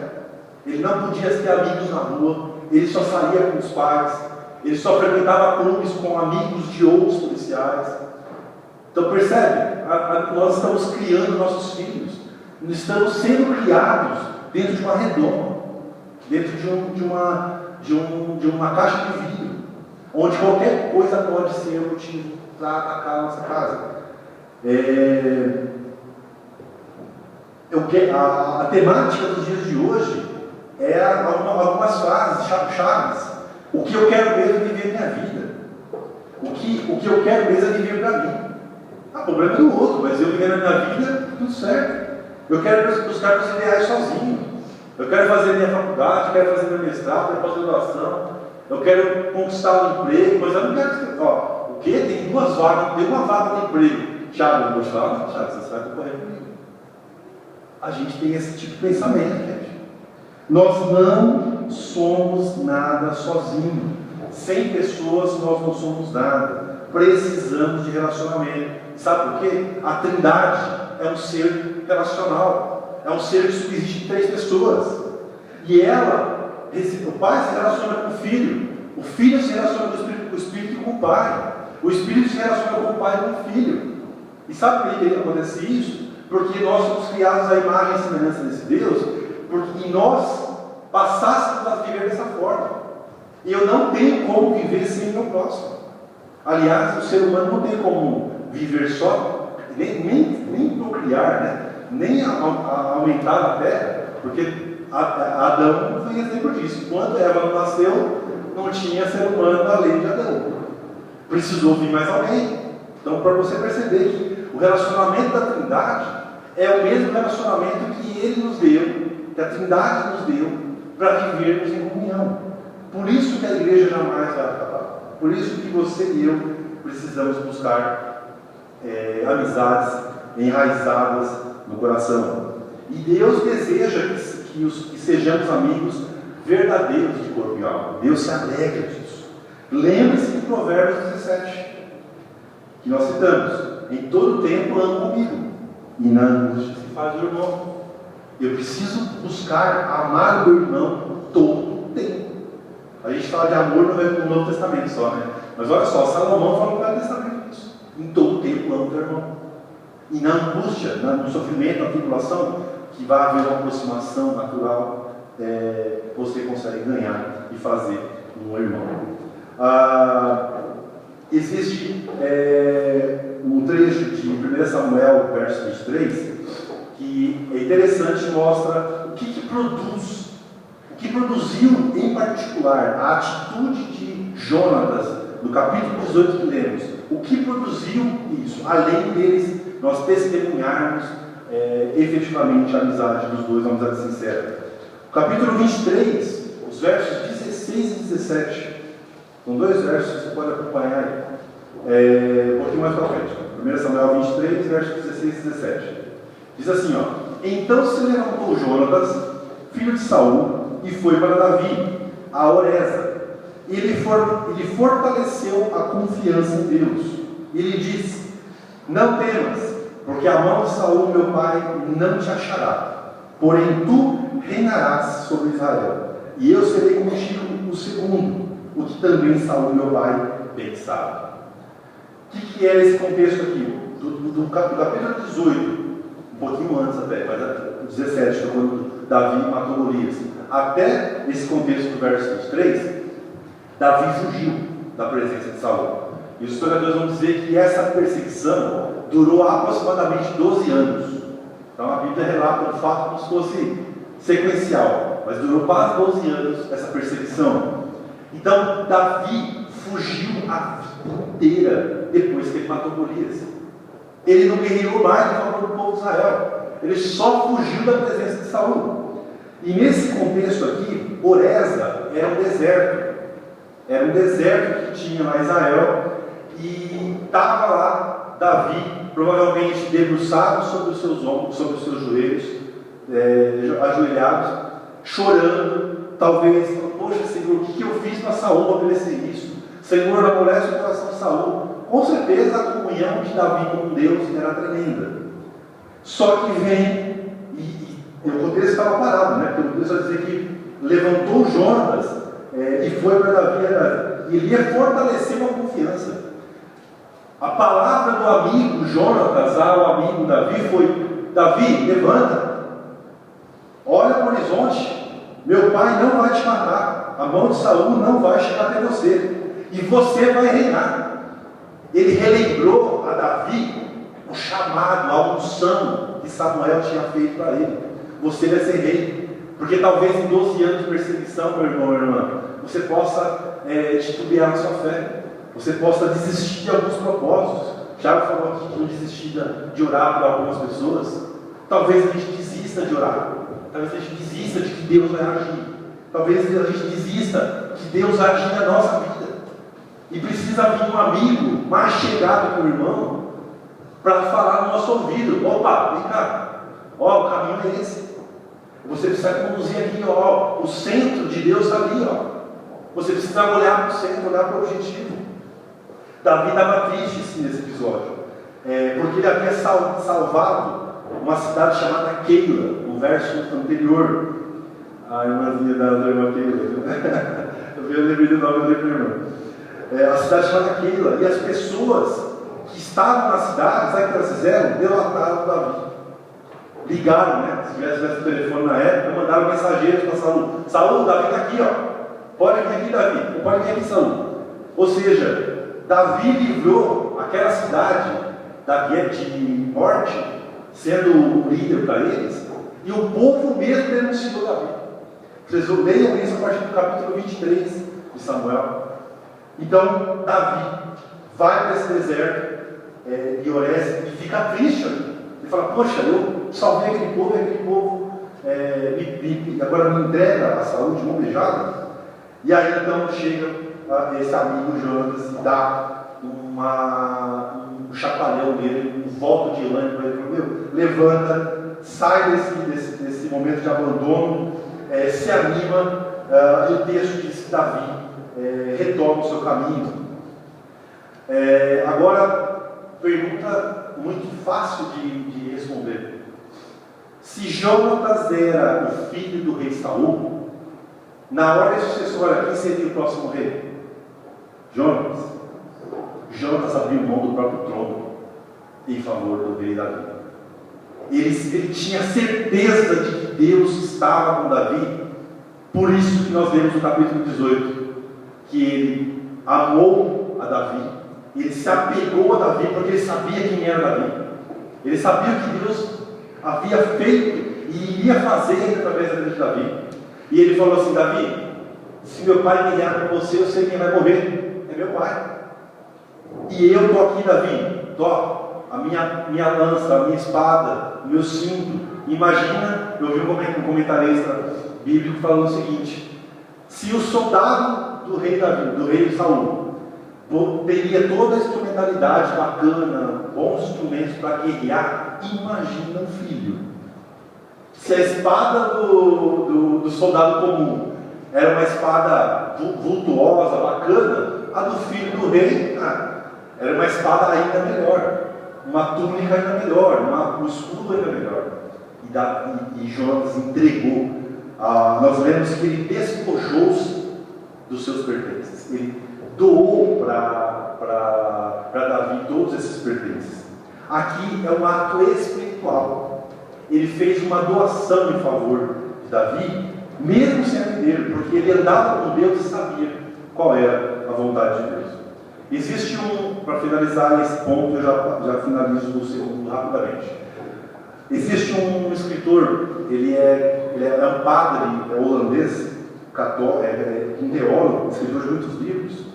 Ele não podia ter amigos na rua, ele só saía com os pais, ele só frequentava clubes com amigos de outros policiais. Então percebe? Nós estamos criando nossos filhos, estamos sendo criados dentro de uma redoma, dentro de uma caixa de vidro, onde qualquer coisa pode ser motivo para atacar a nossa casa. A temática dos dias de hoje é algumas frases, chaves. O que eu quero mesmo é viver minha vida. O que eu quero mesmo é viver para mim. O problema é do outro, mas eu vivendo a minha vida, tudo certo. Eu quero buscar os ideais sozinho. Eu quero fazer minha faculdade, quero fazer meu mestrado, quero fazer graduação. Eu quero conquistar um emprego, mas eu não quero. O quê? Tem duas vagas, tem uma vaga de emprego. Tiago, eu vou te falar, não, Tiago, você vai concorrer comigo. A gente tem esse tipo de pensamento, gente. Nós não somos nada sozinhos. Sem pessoas nós não somos nada. Precisamos de relacionamento. Sabe por quê? A Trindade é um ser relacional. É um ser que subsiste em 3 pessoas. E o Pai se relaciona com o Filho. O Filho se relaciona com o Espírito e com o Pai. O Espírito se relaciona com o Pai e com o Filho. E sabe por que acontece isso? Porque nós somos criados à imagem e semelhança desse Deus, porque nós passássemos a viver dessa forma. E eu não tenho como viver sem o meu próximo. Aliás, o ser humano não tem como viver só, nem procriar, né? Nem aumentar na terra, porque Adão foi exemplo disso. Quando Eva não nasceu, não tinha ser humano além de Adão. Precisou vir mais alguém. Então, para você perceber que o relacionamento da Trindade é o mesmo relacionamento que Ele nos deu, que a Trindade nos deu, para vivermos em comunhão. Por isso que a igreja jamais vai acabar. Por isso que você e eu precisamos buscar amizades enraizadas no coração. E Deus deseja que sejamos amigos verdadeiros de corpo e alma. Deus se alegra disso. Lembre-se de Provérbios 17, que nós citamos: em todo tempo amo comigo, e na angústia se faz o irmão. Eu preciso buscar amar o meu irmão todo tempo. A gente fala de amor no Novo Testamento só, né? Mas olha só, Salomão fala no Velho Testamento isso. Em todo tempo amo o teu irmão. E na angústia, no sofrimento, na tribulação, que vai haver uma aproximação natural, você consegue ganhar e fazer um irmão. Existe um trecho de 1 Samuel, verso 23, que é interessante, mostra o que produziu em particular a atitude de Jonatas, no capítulo 18 que lemos. O que produziu isso, além deles nós testemunharmos efetivamente a amizade dos dois, a amizade sincera. O capítulo 23, os versos 16 e 17, são 2 versos, você pode acompanhar aí, um pouquinho mais para frente. 1 Samuel 23, versos 16 e 17. Diz assim, então se levantou Jonatas, filho de Saul, e foi para Davi, a Oreza. Ele fortaleceu a confiança em Deus. Ele disse: não temas, porque a mão de Saul, meu pai, não te achará. Porém tu reinarás sobre Israel, e eu serei contigo o segundo, o que também Saul, meu pai, pensava. O que é esse contexto aqui? Do capítulo 18, um pouquinho antes até, mas 17, quando Davi matou Golias, até esse contexto do verso 23, Davi fugiu da presença de Saul. E os historiadores vão dizer que essa perseguição durou aproximadamente 12 anos. Então a Bíblia relata o fato como se fosse sequencial, mas durou quase 12 anos essa perseguição. Então Davi fugiu a vida inteira depois que ele matou Golias. Ele não guerreou mais em favor do povo de Israel. Ele só fugiu da presença de Saul. E nesse contexto aqui, Oreza era um deserto. Era um deserto que tinha lá Israel. E estava lá Davi, provavelmente debruçado sobre os seus ombros, sobre os seus joelhos, ajoelhados, chorando. Talvez, poxa Senhor, o que eu fiz para Saul obedecer isso? Senhor, amolece o coração de Saul. Com certeza a comunhão de Davi com Deus era tremenda. Só que vem, e o contexto estava parado, né? Porque o texto vai dizer que levantou Jonatas e foi para Davi, e ele ia fortalecer uma confiança. A palavra do amigo Jonatas ao amigo Davi foi: Davi, levanta, olha para o horizonte, meu pai não vai te matar, a mão de Saul não vai chegar até você, e você vai reinar. Ele relembrou a Davi o chamado, a unção que Samuel tinha feito para ele: você vai ser rei. Porque talvez em 12 anos de perseguição, meu irmão, minha irmã, você possa titubear na sua fé, você possa desistir de alguns propósitos. Já falou aqui que não desistir de orar por algumas pessoas. Talvez a gente desista de orar, talvez a gente desista de que Deus vai agir, talvez a gente desista que Deus vai agir na nossa vida. E precisa vir um amigo mais chegado que o irmão para falar no nosso ouvido: opa, vem cá, ó, o caminho é esse. Você precisa conduzir aqui, ó, o centro de Deus está ali, ó. Você precisa olhar para o centro, olhar para o objetivo. Davi estava triste nesse episódio, porque ele havia salvado uma cidade chamada Keila, no verso anterior. A irmãzinha da irmã Keila, eu lembrei do nome da irmã. A cidade chamada Keila, e as pessoas que estavam na cidade, sabe o que elas fizeram? Delataram Davi. Ligaram, né? Se tivesse telefone na época, mandaram mensageiros para Saul: Saul, Davi está aqui, ó. Pode vir aqui, Davi. Pode vir aqui, Saul. Ou seja, Davi livrou aquela cidade de morte, sendo o líder para eles, e o povo mesmo denunciou Davi. Vocês leiam isso a partir do capítulo 23 de Samuel. Então, Davi vai para esse deserto de Oreza e fica triste ali. Ele fala: poxa, eu salvei aquele povo, e aquele povo agora me entrega a Saúl de mão beijada. E aí então chega esse amigo Jonatas e dá um chacoalhão nele, um voto de ânimo para ele: meu, levanta, sai desse momento de abandono, se anima. E o texto diz que Davi retoma o seu caminho. Agora, pergunta muito fácil de responder: se Jonatas era o filho do rei Saul, na ordem sucessória, quem seria o próximo rei? Jonatas. Jonatas abriu mão do próprio trono em favor do rei Davi. Ele tinha certeza de que Deus estava com Davi. Por isso que nós vemos no capítulo 18 que ele amou a Davi, ele se apegou a Davi, porque ele sabia quem era Davi. Ele sabia o que Deus havia feito e iria fazer através da vida de Davi. E ele falou assim: Davi, se meu pai me der para você, eu sei quem vai morrer, é meu pai. E eu estou aqui, Davi, a minha lança, a minha espada, o meu cinto. Imagina, eu vi um comentarista bíblico falando o seguinte: se o soldado do rei Davi, do rei Saul, teria toda a instrumentalidade bacana, bons instrumentos para guerrear, imagina um filho. Se a espada do soldado comum era uma espada vultuosa, bacana, a do filho do rei era uma espada ainda melhor, uma túnica ainda melhor, um escudo ainda melhor. E Jonatas entregou. Nós vemos que ele despojou-se dos seus pertences. Ele doou para Davi todos esses pertences. Aqui é um ato espiritual. Ele fez uma doação em favor de Davi, mesmo sendo dele, porque ele andava com Deus e sabia qual era a vontade de Deus. Existe para finalizar esse ponto, eu já finalizo o segundo rapidamente. Existe um escritor, ele é um padre holandês, um teólogo, escritor de muitos livros,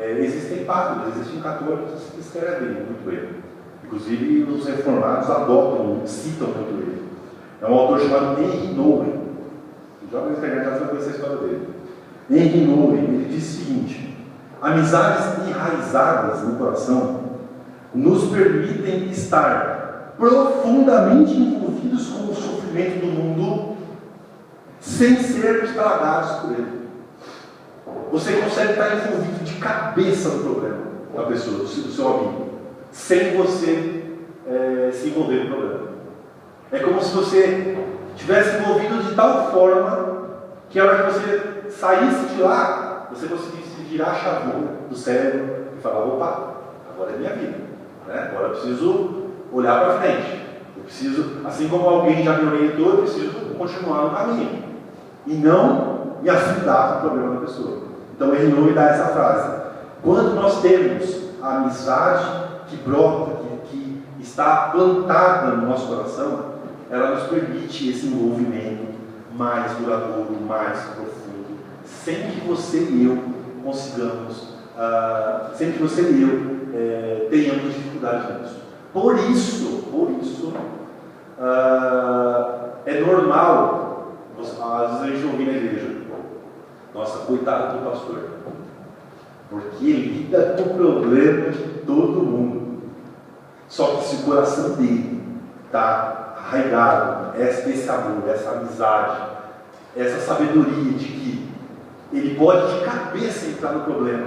Existem padres, existem católicos que escrevem muito ele. Inclusive, os reformados adotam, citam muito ele. É um autor chamado Henry Nouwen. Os jovens da internet já vão conhecer a história dele. Henry Nouwen, ele diz o seguinte: amizades enraizadas no coração nos permitem estar profundamente envolvidos com o sofrimento do mundo sem sermos tragados por ele. Você consegue estar envolvido de cabeça no problema da pessoa, do seu amigo, sem você se envolver no problema. É como se você tivesse envolvido de tal forma que a hora que você saísse de lá, você conseguisse virar a chavinha do cérebro e falar: opa, agora é minha vida, né? Agora eu preciso olhar para frente. Eu preciso, assim como alguém já me orientou, eu preciso continuar no caminho e não me afundar no problema da pessoa. Então ele não me dá essa frase. Quando nós temos a amizade que brota, que está plantada no nosso coração, ela nos permite esse envolvimento mais duradouro, mais profundo, sem que você e eu consigamos, sem que você e eu tenhamos dificuldade nisso. Por isso, é normal, às vezes a gente ouve na igreja: nossa, coitado do pastor, porque ele lida com o problema de todo mundo. Só que se o coração dele está arraigado, esse amor, essa amizade, essa sabedoria de que ele pode de cabeça entrar no problema,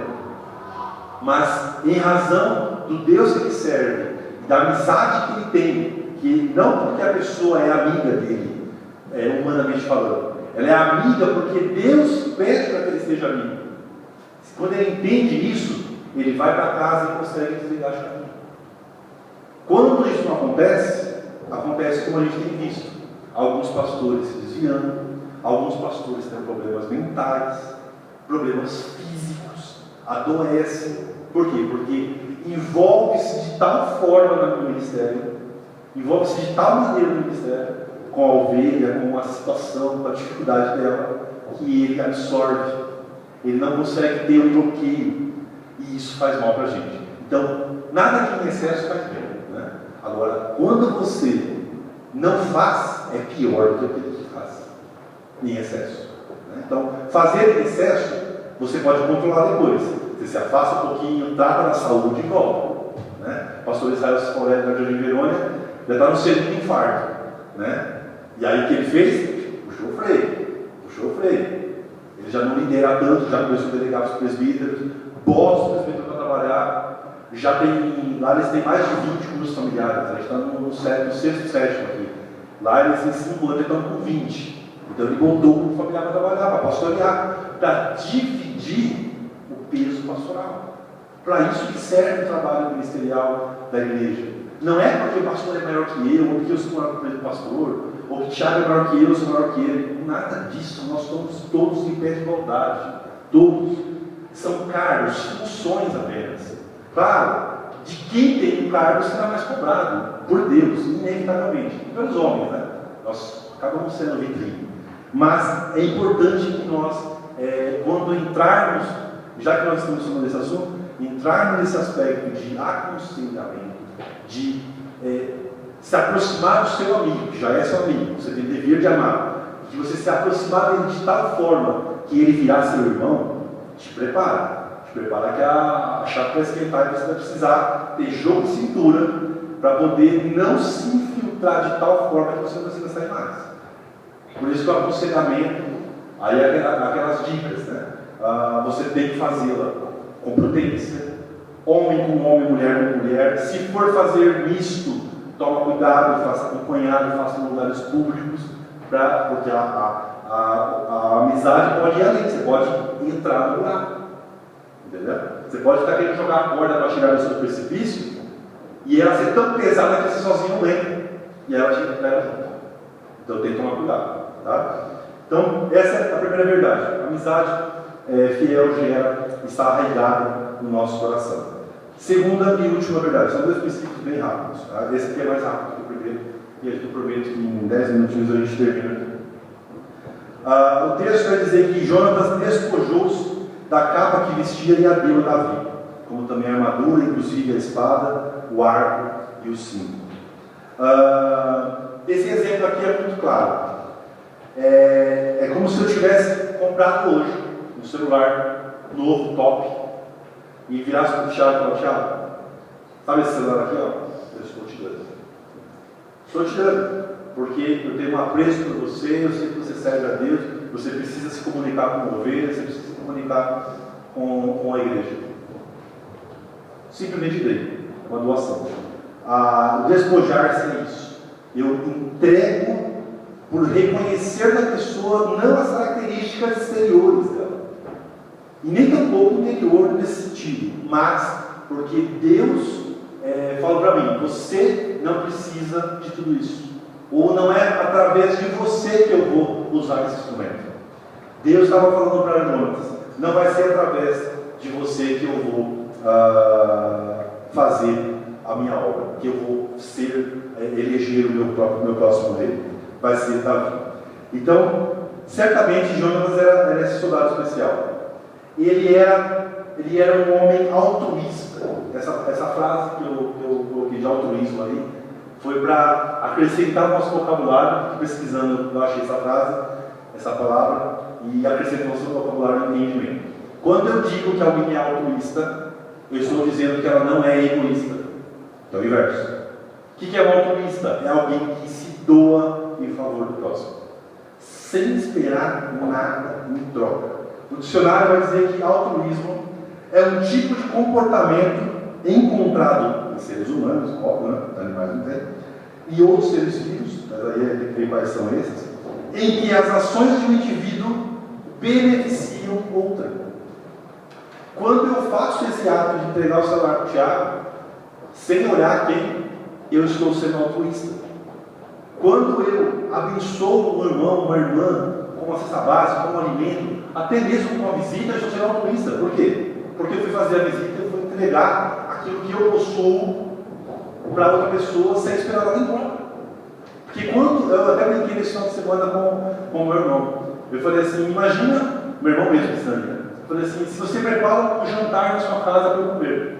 mas em razão do Deus que ele serve, da amizade que ele tem, que não porque a pessoa é amiga dele, humanamente falando, ela é amiga porque Deus pede para que ele seja amigo. Quando ele entende isso, ele vai para casa e consegue desligar a chave. Quando isso não acontece, acontece como a gente tem visto: alguns pastores se desviando, alguns pastores têm problemas mentais, problemas físicos, adoecem. Por quê? Porque envolve-se de tal forma no ministério, envolve-se de tal maneira no ministério, com a ovelha, com a situação, com a dificuldade dela, que ele absorve, ele não consegue ter um bloqueio, e isso faz mal para a gente. Então, nada que em excesso faz bem, né? Agora, quando você não faz, é pior do que aquilo que faz em excesso, né? Então, fazer em excesso, você pode controlar depois. Você se afasta um pouquinho, trata da saúde e volta, né? O pastor Israel Scolari, da Jardim Verônia, já está no segundo infarto, né? E aí o que ele fez? Puxou o freio. Ele já não lidera tanto, já começou a delegar para os presbíteros, bota os presbíteros para trabalhar. Lá eles têm mais de 20 grupos familiares, a gente está no sexto, sétimo aqui. Lá eles em 5 anos estão com 20. Então ele botou o grupo familiar para trabalhar, para pastorear, para dividir o peso pastoral. Para isso que serve o trabalho ministerial da igreja. Não é porque o pastor é maior que eu, ou porque eu sou maior que o pastor, ou que Tiago é maior que eu sou maior que ele. Nada disso. Nós estamos todos em pé de igualdade. Todos. São cargos, funções apenas. Claro, de quem tem um cargo será mais cobrado, por Deus, inevitavelmente. E pelos homens, né? Nós acabamos sendo vitrine. Mas é importante que nós, quando entrarmos, já que nós estamos falando desse assunto, entrarmos nesse aspecto de aconselhamento, de se aproximar do seu amigo, que já é seu amigo, você tem o dever de amar, que você se aproximar dele de tal forma que ele virá seu irmão, te prepara que a chave vai esquentar e você vai precisar ter jogo de cintura para poder não se infiltrar de tal forma que você não consiga sair mais. Por isso que o aconselhamento, aí aquelas dicas, né? Você tem que fazê-la com prudência, homem com homem, mulher com mulher. Se for fazer misto, toma cuidado, faça acompanhado, faça em lugares públicos, porque a amizade pode ir além, você pode entrar no lugar. Entendeu? Você pode estar querendo jogar a corda para tirar do seu precipício e ela ser tão pesada que você sozinho não entra. E ela te leva junto. Então tem que tomar cuidado. Tá? Então, essa é a primeira verdade. A amizade fiel está arraigada no nosso coração. Segunda e última verdade. São dois princípios bem rápidos. Tá? Esse aqui é mais rápido que o primeiro. E eu prometo que em 10 minutinhos a gente termina aqui. O texto vai dizer que Jonatas despojou-se da capa que vestia e abriu Davi, como também a armadura, inclusive a espada, o arco e o cinto. Esse exemplo aqui é muito claro. É como se eu tivesse comprado hoje um celular novo, top, e virasse para o Thiago e falasse: Thiago, sabe esse celular aqui? Ó? Eu estou te dando. Estou te dando, porque eu tenho um apreço por você, eu sei que você serve a Deus, você precisa se comunicar com ovelhas, você precisa se comunicar com a igreja. Simplesmente dei, uma doação. Despojar-se é isso. Eu entrego por reconhecer na pessoa não as características exteriores dela, e nem tampouco o interior nesse sentido, mas porque Deus fala para mim: você não precisa de tudo isso, ou não é através de você que eu vou usar esse instrumento. Deus estava falando para Jonas: não vai ser através de você que eu vou fazer a minha obra, que eu vou eleger o meu próximo rei, vai ser Davi. Então, certamente Jonas era esse soldado especial. Ele era um homem altruísta. Essa frase que eu coloquei de altruísmo ali foi para acrescentar o nosso vocabulário. Pesquisando, eu achei essa frase, essa palavra, e acrescentar o nosso vocabulário de entendimento. Quando eu digo que alguém é altruísta, eu estou dizendo que ela não é egoísta. É o inverso. O que é um altruísta? É alguém que se doa em favor do próximo, sem esperar nada em troca. O dicionário vai dizer que altruísmo é um tipo de comportamento encontrado em seres humanos, óbvio, né? Animais não tem, e outros seres vivos, mas aí tem que ver quais são esses, em que as ações de um indivíduo beneficiam outra. Quando eu faço esse ato de entregar o celular para o Thiago, sem olhar quem, eu estou sendo altruísta. Quando eu abençoo um irmão, uma irmã, com uma cesta básica, com um alimento, até mesmo com uma visita, eu estou sendo altruísta. Por quê? Porque eu fui fazer a visita, eu fui entregar aquilo que eu possuo para outra pessoa sem esperar nada em troca. Porque quando eu até brinquei nesse final de semana com o meu irmão, eu falei assim: imagina, meu irmão mesmo, Sandra, eu falei assim: se você prepara um jantar na sua casa para eu comer,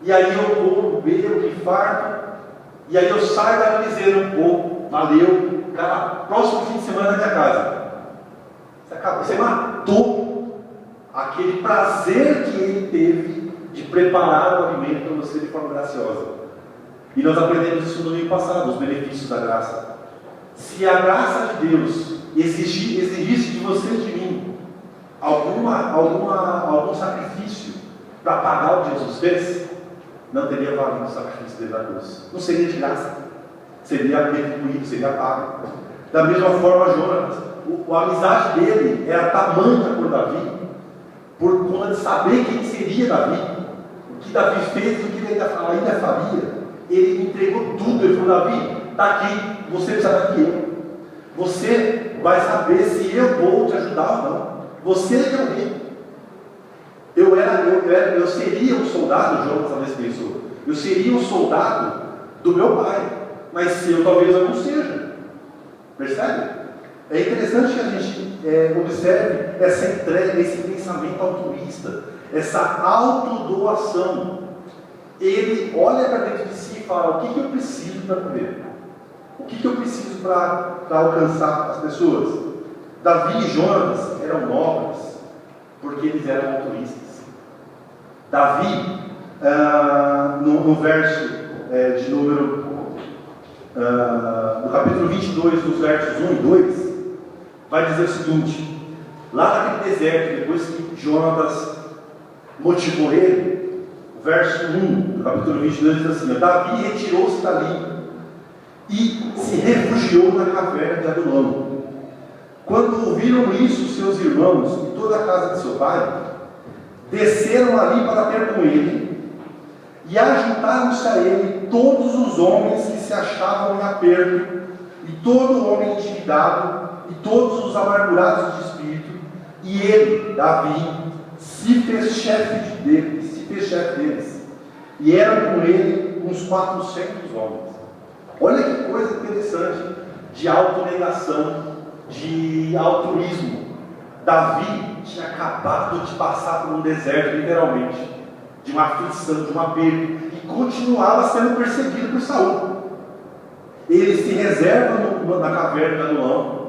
e aí eu vou, bebo, me farto, e aí eu saio da dizendo: pô, valeu, cara, próximo fim de semana na minha casa. Você matou aquele prazer que ele teve de preparar o alimento para você de forma graciosa. E nós aprendemos isso no domingo passado, os benefícios da graça. Se a graça de Deus exigisse de você e de mim algum sacrifício para pagar o que Jesus fez, não teria valido o sacrifício dele na cruz. Não seria de graça, seria retribuído, seria pago. Da mesma forma, Jonas, a amizade dele era tamanha por Davi, por conta de saber quem seria Davi, o que Davi fez, o que ele ainda faria. Ele entregou tudo. Ele falou: Davi, está aqui, você precisa estar aqui. Você vai saber se eu vou te ajudar ou não. Você é que é o rei. Eu seria um soldado, Jonas talvez pensou, eu seria um soldado do meu pai, mas eu talvez eu não seja. Percebe? É interessante que a gente observe essa entrega, esse pensamento altruísta, essa autodoação. Ele olha para dentro de si e fala: o que eu preciso para viver? O que eu preciso para alcançar as pessoas? Davi e Jonas eram nobres porque eles eram altruístas. Davi, no verso de número, no capítulo 22, dos versos 1 e 2, vai dizer o seguinte: lá naquele deserto, depois que Jonas motivou ele, o verso 1 do capítulo 22 diz assim: Davi retirou-se dali e se refugiou na caverna de Adulão. Quando ouviram isso, seus irmãos e toda a casa de seu pai desceram ali para ter com ele, e ajuntaram-se a ele todos os homens que se achavam em aperto, e todo homem endividado, e todos os amargurados de espírito, e ele, Davi, se fez chefe deles, e eram com ele uns 400 homens. Olha que coisa interessante de autonegação, de altruísmo. Davi tinha acabado de passar por um deserto, literalmente, de uma aflição, de uma perda, e continuava sendo perseguido por Saul. Ele se reserva na caverna de Adulão,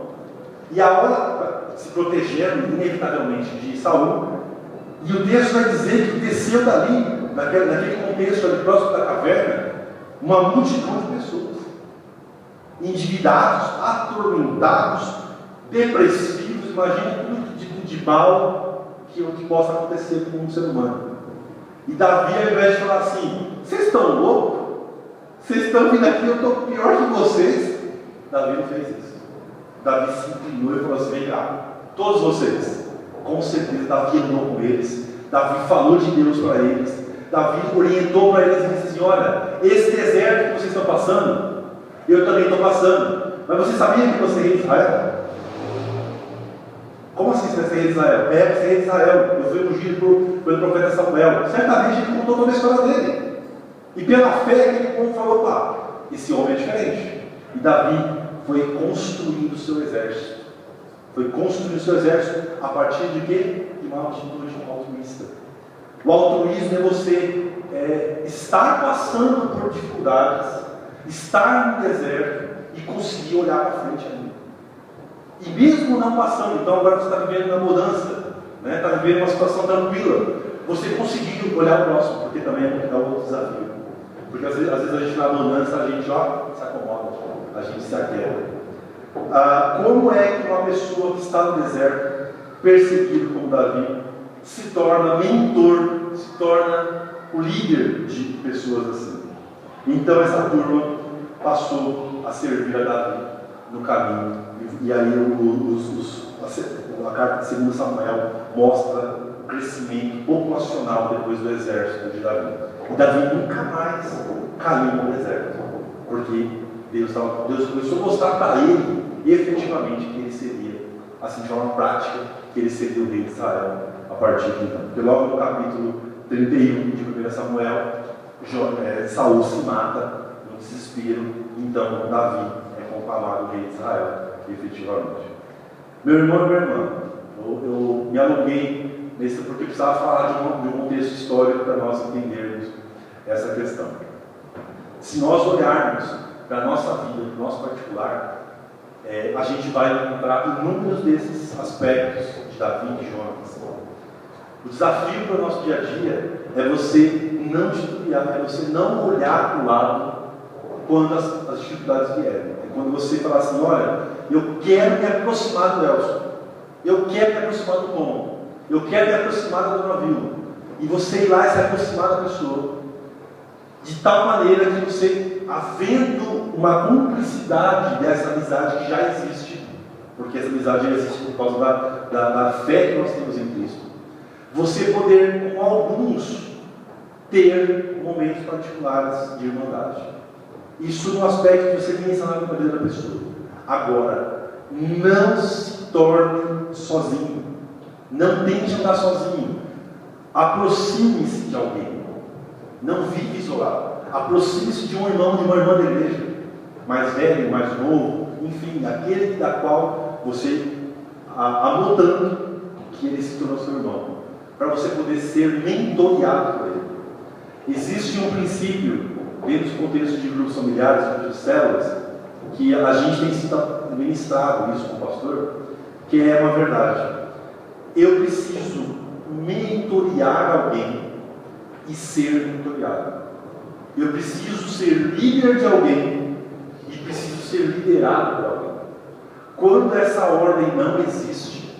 e a hora se protegendo, inevitavelmente, de Saul, e o texto vai dizer que desceu dali, naquele contexto ali próximo da caverna, uma multidão de pessoas, endividados, atormentados, depressivos. Imagina tudo tipo de mal que possa acontecer com um ser humano. E Davi, ao invés de falar assim: vocês estão loucos? Vocês estão vindo aqui, eu estou pior que vocês. Davi não fez isso. Davi se inclinou e falou assim: vem cá, todos vocês. Com certeza Davi andou com eles, Davi falou de Deus para eles, Davi orientou para eles e disse assim: olha, esse deserto que vocês estão passando, eu também estou passando. Mas você sabia que você é rei de Israel? Como assim você vai ser rei de Israel? Você é rei de Israel. Eu fui ungido pelo profeta Samuel. Certamente ele contou toda a história dele. E pela fé aquele povo falou: pá, esse homem é diferente. E Davi foi construindo o seu exército. Foi construindo o seu exército a partir de quê? De uma atitude altruísta. O altruísmo é você estar passando por dificuldades, estar no deserto e conseguir olhar para frente ainda. E mesmo não passando, então agora você está vivendo na mudança, está vivendo uma situação tranquila, você conseguiu olhar o próximo, porque também é outro desafio. Porque às vezes a gente na mudança, a gente se acomoda, a gente se aquieta. Como é que uma pessoa que está no deserto, perseguido como Davi, se torna mentor, se torna o líder de pessoas assim? Então essa turma passou a servir a Davi no caminho. E aí a carta de 2 Samuel mostra o crescimento populacional depois do exército de Davi. E Davi nunca mais caiu no deserto, porque Deus começou a mostrar para ele efetivamente que ele seria, assim de forma prática, que ele seria o rei de Israel a partir de então. Porque logo no capítulo 31 de 1 Samuel, Saul se mata no desespero, então Davi é conclamado rei de Israel efetivamente. Meu irmão e minha irmã, eu me alonguei nesse porque precisava falar de um contexto histórico para nós entendermos essa questão. Se nós olharmos para a nossa vida, para o nosso particular, a gente vai encontrar inúmeros desses aspectos de Davi e de Jonas. O desafio para o nosso dia a dia é você não titubear, é você não olhar para o lado quando as dificuldades vierem. É quando você falar assim: olha, eu quero me aproximar do Elson, eu quero me aproximar do Tom, eu quero me aproximar da Dona Vila, e você ir lá e se aproximar da pessoa, de tal maneira que você, havendo uma cumplicidade dessa amizade que já existe, porque essa amizade já existe por causa da fé que nós temos em Cristo, você poder com alguns ter momentos particulares de irmandade. Isso no aspecto de você pensar na vida da pessoa. Agora, não se torne sozinho. Não tente andar sozinho. Aproxime-se de alguém. Não vive isolado. Aproxime-se de um irmão, de uma irmã da igreja. Mais velho, mais novo, enfim, aquele da qual você amou tanto que ele se tornou seu irmão. Para você poder ser mentoreado por ele. Existe um princípio dentro do contexto de grupos familiares, de células, que a gente tem sido ministrado isso com o pastor, que é uma verdade. Eu preciso mentorear alguém e ser mentoreado. Eu preciso ser líder de alguém e preciso ser liderado por alguém. Quando essa ordem não existe,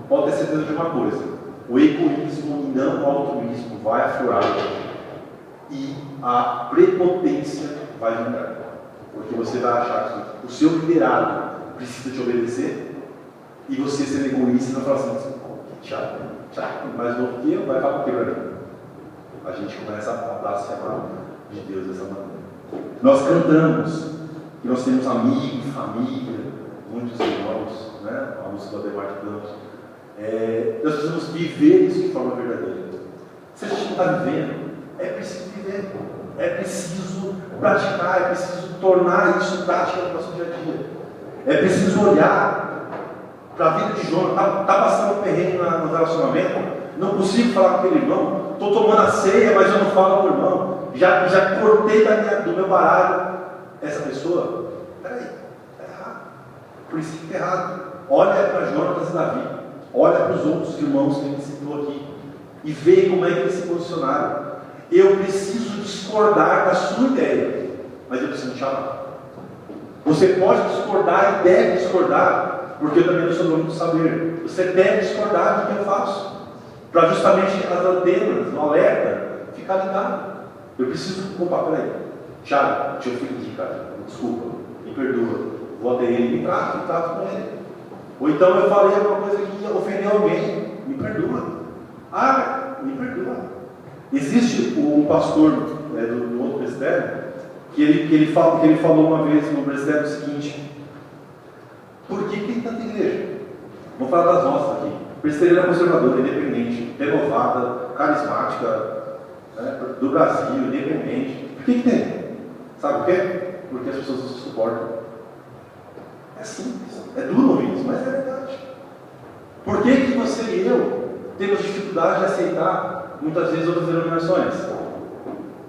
pode ter certeza de uma coisa: o egoísmo e não o altruísmo vai aflorar e a prepotência vai vingar. Porque você vai achar que o seu liderado precisa te obedecer e você ser egoísta e vai falar assim: chato, mais novo que eu, vai falar o que para mim? A gente começa a blasfemar de Deus dessa maneira. Nós cantamos que nós temos amigos, família, muitos irmãos, a música do Ademar de Campos. Nós precisamos viver isso de forma verdadeira. Se a gente não está vivendo, é preciso viver, é preciso praticar, é preciso tornar isso prática no nosso dia a dia. É preciso olhar para a vida de Jonas. Está passando um perrengue no relacionamento, não consigo falar com aquele irmão, estou tomando a ceia, mas eu não falo com o irmão, já cortei do meu baralho essa pessoa. Peraí, está errado. Princípio errado. Olha para Jonas e Davi, olha para os outros irmãos que ele citou aqui e vê como é que eles se posicionaram. Eu preciso discordar da sua ideia, mas eu preciso te chamar. Você pode discordar e deve discordar, porque eu também não sou dono do saber. Você deve discordar do que eu faço, para justamente as antenas, no alerta, ficar ligado. Eu preciso, opa, peraí, Thiago, te ofendi, cara, desculpa, me perdoa, vou até ele, me trato com ele. Ou então eu falei alguma coisa que ofendeu alguém, me perdoa. Me perdoa. Existe um pastor do outro presbitério, que ele falou uma vez no presbitério o seguinte: por que tem tanta igreja? Vamos falar das nossas aqui. Presbiteriana conservadora, independente, renovada, carismática, do Brasil, independente. Por que tem? Sabe por quê? Porque as pessoas não se suportam. É simples, é duro ouvir isso, mas é verdade. Por que você e eu temos dificuldade de aceitar muitas vezes outras denominações?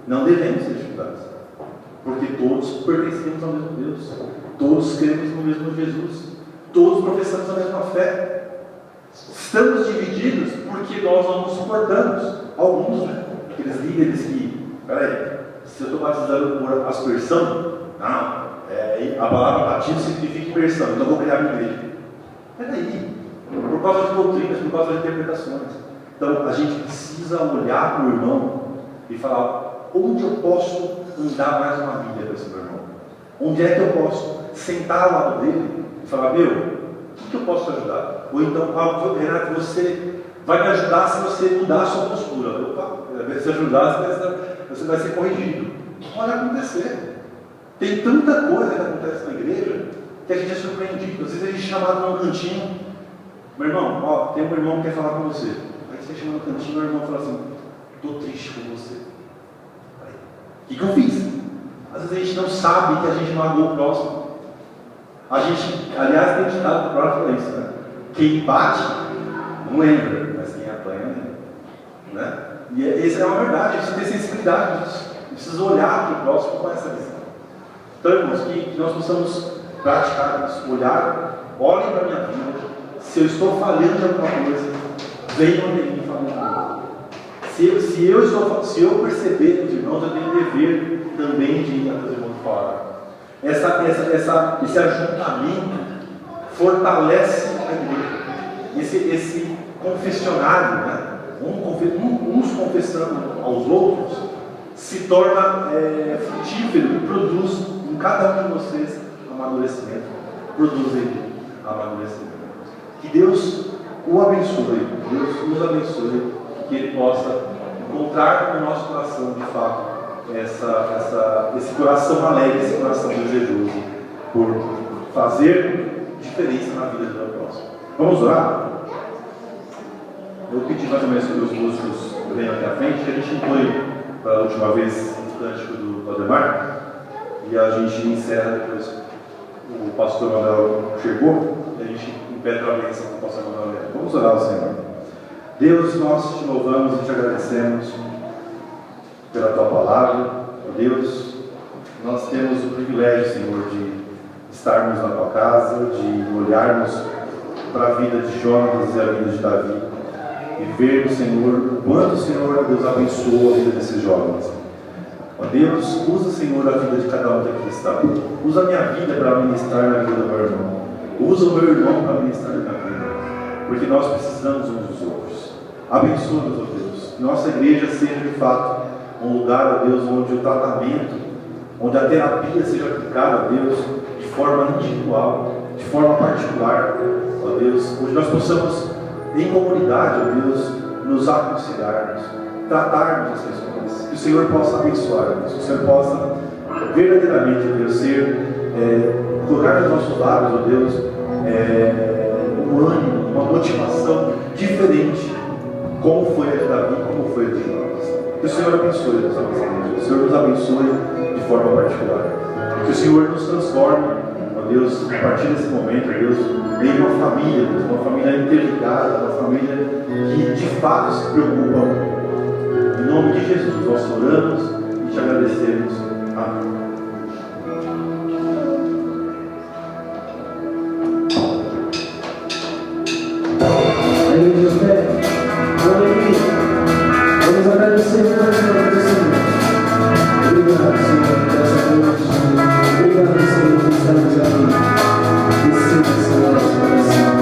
Não devemos ter dificuldades, porque todos pertencemos ao mesmo Deus, todos cremos no mesmo Jesus, todos professamos a mesma fé. Estamos divididos porque nós não nos suportamos. Alguns, aqueles líderes que, peraí, se eu estou batizando por aspersão, não, a palavra batismo significa imersão, então eu vou criar minha igreja. Peraí, por causa de doutrinas, por causa de interpretações. Então a gente precisa olhar para o irmão e falar: onde eu posso andar mais uma vida com esse meu irmão? Onde é que eu posso sentar ao lado dele e falar: meu, o que eu posso te ajudar? Ou então, Renato, você vai me ajudar se você mudar a sua postura. Opa, se ajudar, você vai ser corrigido. Pode acontecer. Tem tanta coisa que acontece na igreja que a gente é surpreendido. Às vezes a gente é chamado num cantinho: meu irmão, tem um irmão que quer falar com você. Aí você chama no cantinho e o irmão fala assim: estou triste com você. O que eu fiz? Às vezes a gente não sabe que a gente magoou o próximo. A gente, aliás, tem ditado do próprio isso, né? Quem bate não lembra, mas quem apanha lembra, né? E essa é uma verdade. A gente tem sensibilidade disso. A gente precisa olhar para o próximo com essa visão. Então, irmãos, que nós possamos praticar isso. Olhem para a minha vida. Se eu estou falhando de alguma coisa, venham até mim e falem comigo. Se eu perceber os irmãos, eu tenho o dever também de ir até os irmãos falar. Esse ajuntamento fortalece a igreja. Esse confessionário, né? Uns confessando aos outros, se torna frutífero e produz em cada um de vocês amadurecimento. Produzem amadurecimento. Que Deus o abençoe, Deus nos abençoe, que Ele possa encontrar no nosso coração, de fato, esse coração alegre, esse coração desejoso por fazer diferença na vida do próximo. Vamos orar? Eu pedi mais ou menos que os músicos venham aqui à frente, que a gente inclui pela última vez o cântico do Ademar, e a gente encerra depois. O pastor Manuel chegou, e a gente impetra a bênção com o pastor Manuel. Vamos orar ao Senhor. Deus, nós te louvamos e te agradecemos pela tua palavra. Deus, nós temos o privilégio, Senhor, de estarmos na tua casa, de olharmos para a vida de Jonas e a vida de Davi e vermos, Senhor, o quanto o Senhor, Deus, abençoou a vida desses jovens. Ó Deus, usa, Senhor, a vida de cada um que aqui está. Usa a minha vida para ministrar na vida do meu irmão. Usa o meu irmão para ministrar na minha vida, porque nós precisamos uns dos outros. Abençoa-nos, ó Deus, que nossa igreja seja de fato um lugar, ó Deus, onde o tratamento, onde a terapia seja aplicada, ó Deus, de forma individual, de forma particular, ó Deus, onde nós possamos, em comunidade, ó Deus, nos aconselharmos, tratarmos as questões, que o Senhor possa abençoar-nos, que o Senhor possa verdadeiramente, ó Deus, colocar nos nossos lábios, ó Deus, um ânimo, uma motivação diferente, como foi a de Davi, como foi a de Jonas. Que o Senhor abençoe a nossa igreja, que o Senhor nos abençoe de forma particular, que o Senhor nos transforme, ó Deus, a partir desse momento, Deus, em uma família interligada, uma família que de fato se preocupa. Em nome de Jesus, nós oramos e te agradecemos. Amém. Aleluia, fé. Aleluia. Vamos agradecer mais uma vez, Senhor. Obrigado, Senhor, por essa noite. Obrigado, Senhor, por estarmos aqui. Receba essa nossa oração.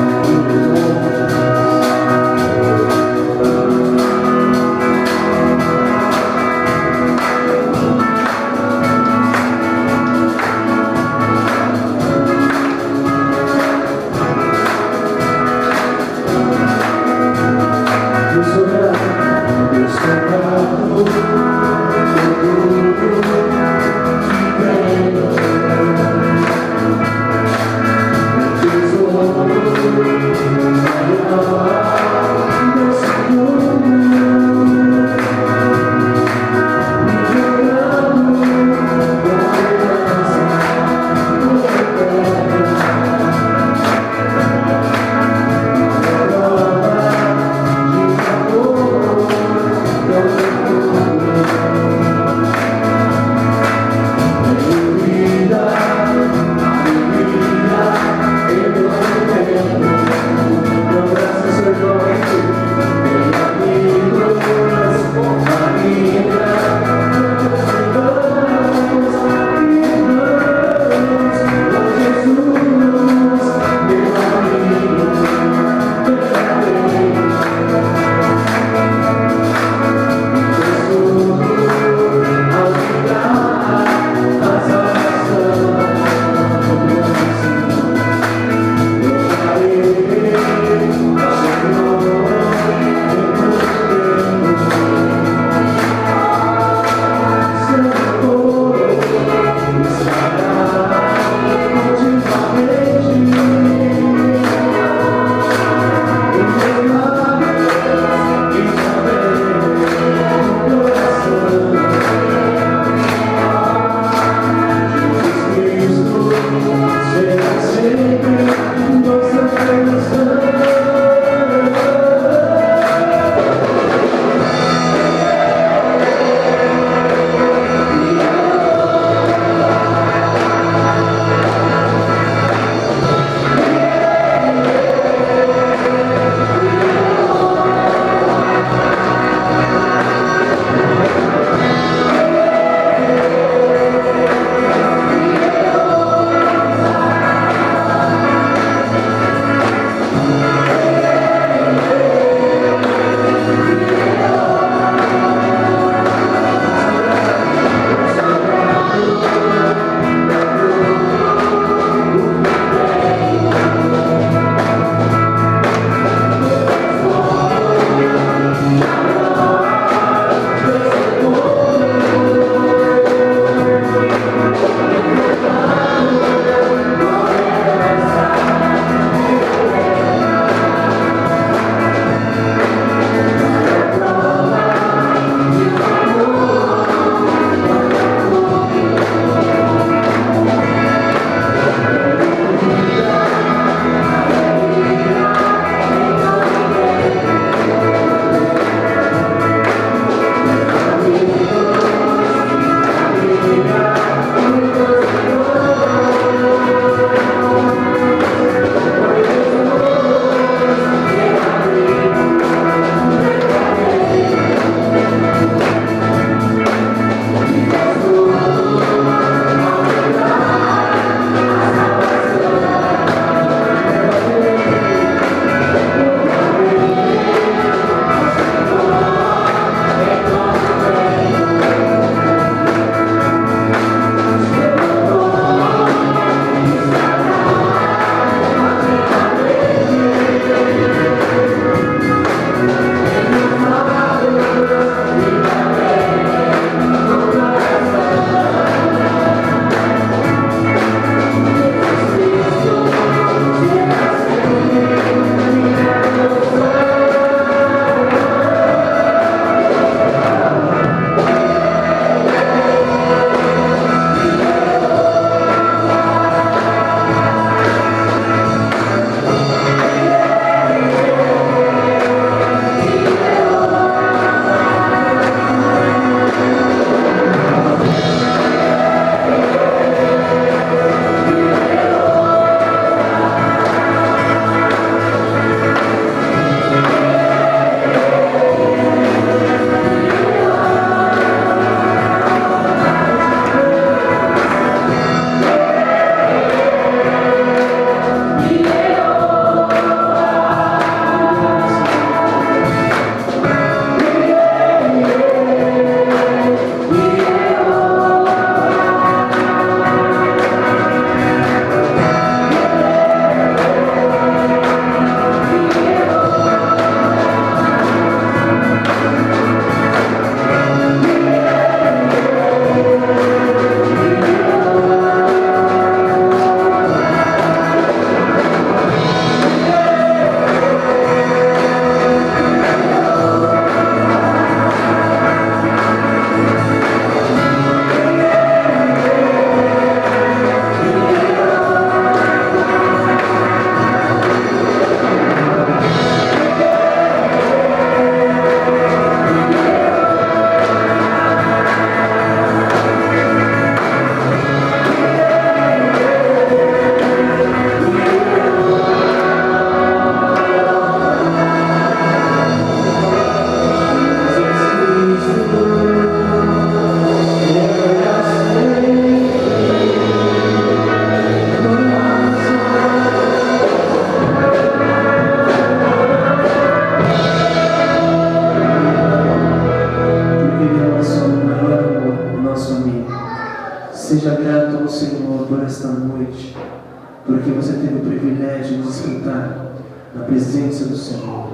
porque você teve o privilégio de desfrutar na presença do Senhor.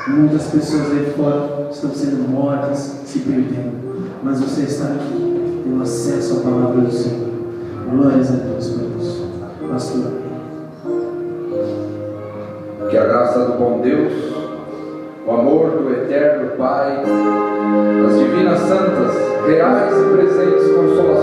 Muitas pessoas aí fora estão sendo mortas, se perdendo, mas você está aqui, tendo acesso à palavra do Senhor. Glórias a Deus por isso. Pastor. Que a graça do bom Deus, o amor do eterno Pai, as divinas santas, reais e presentes consolações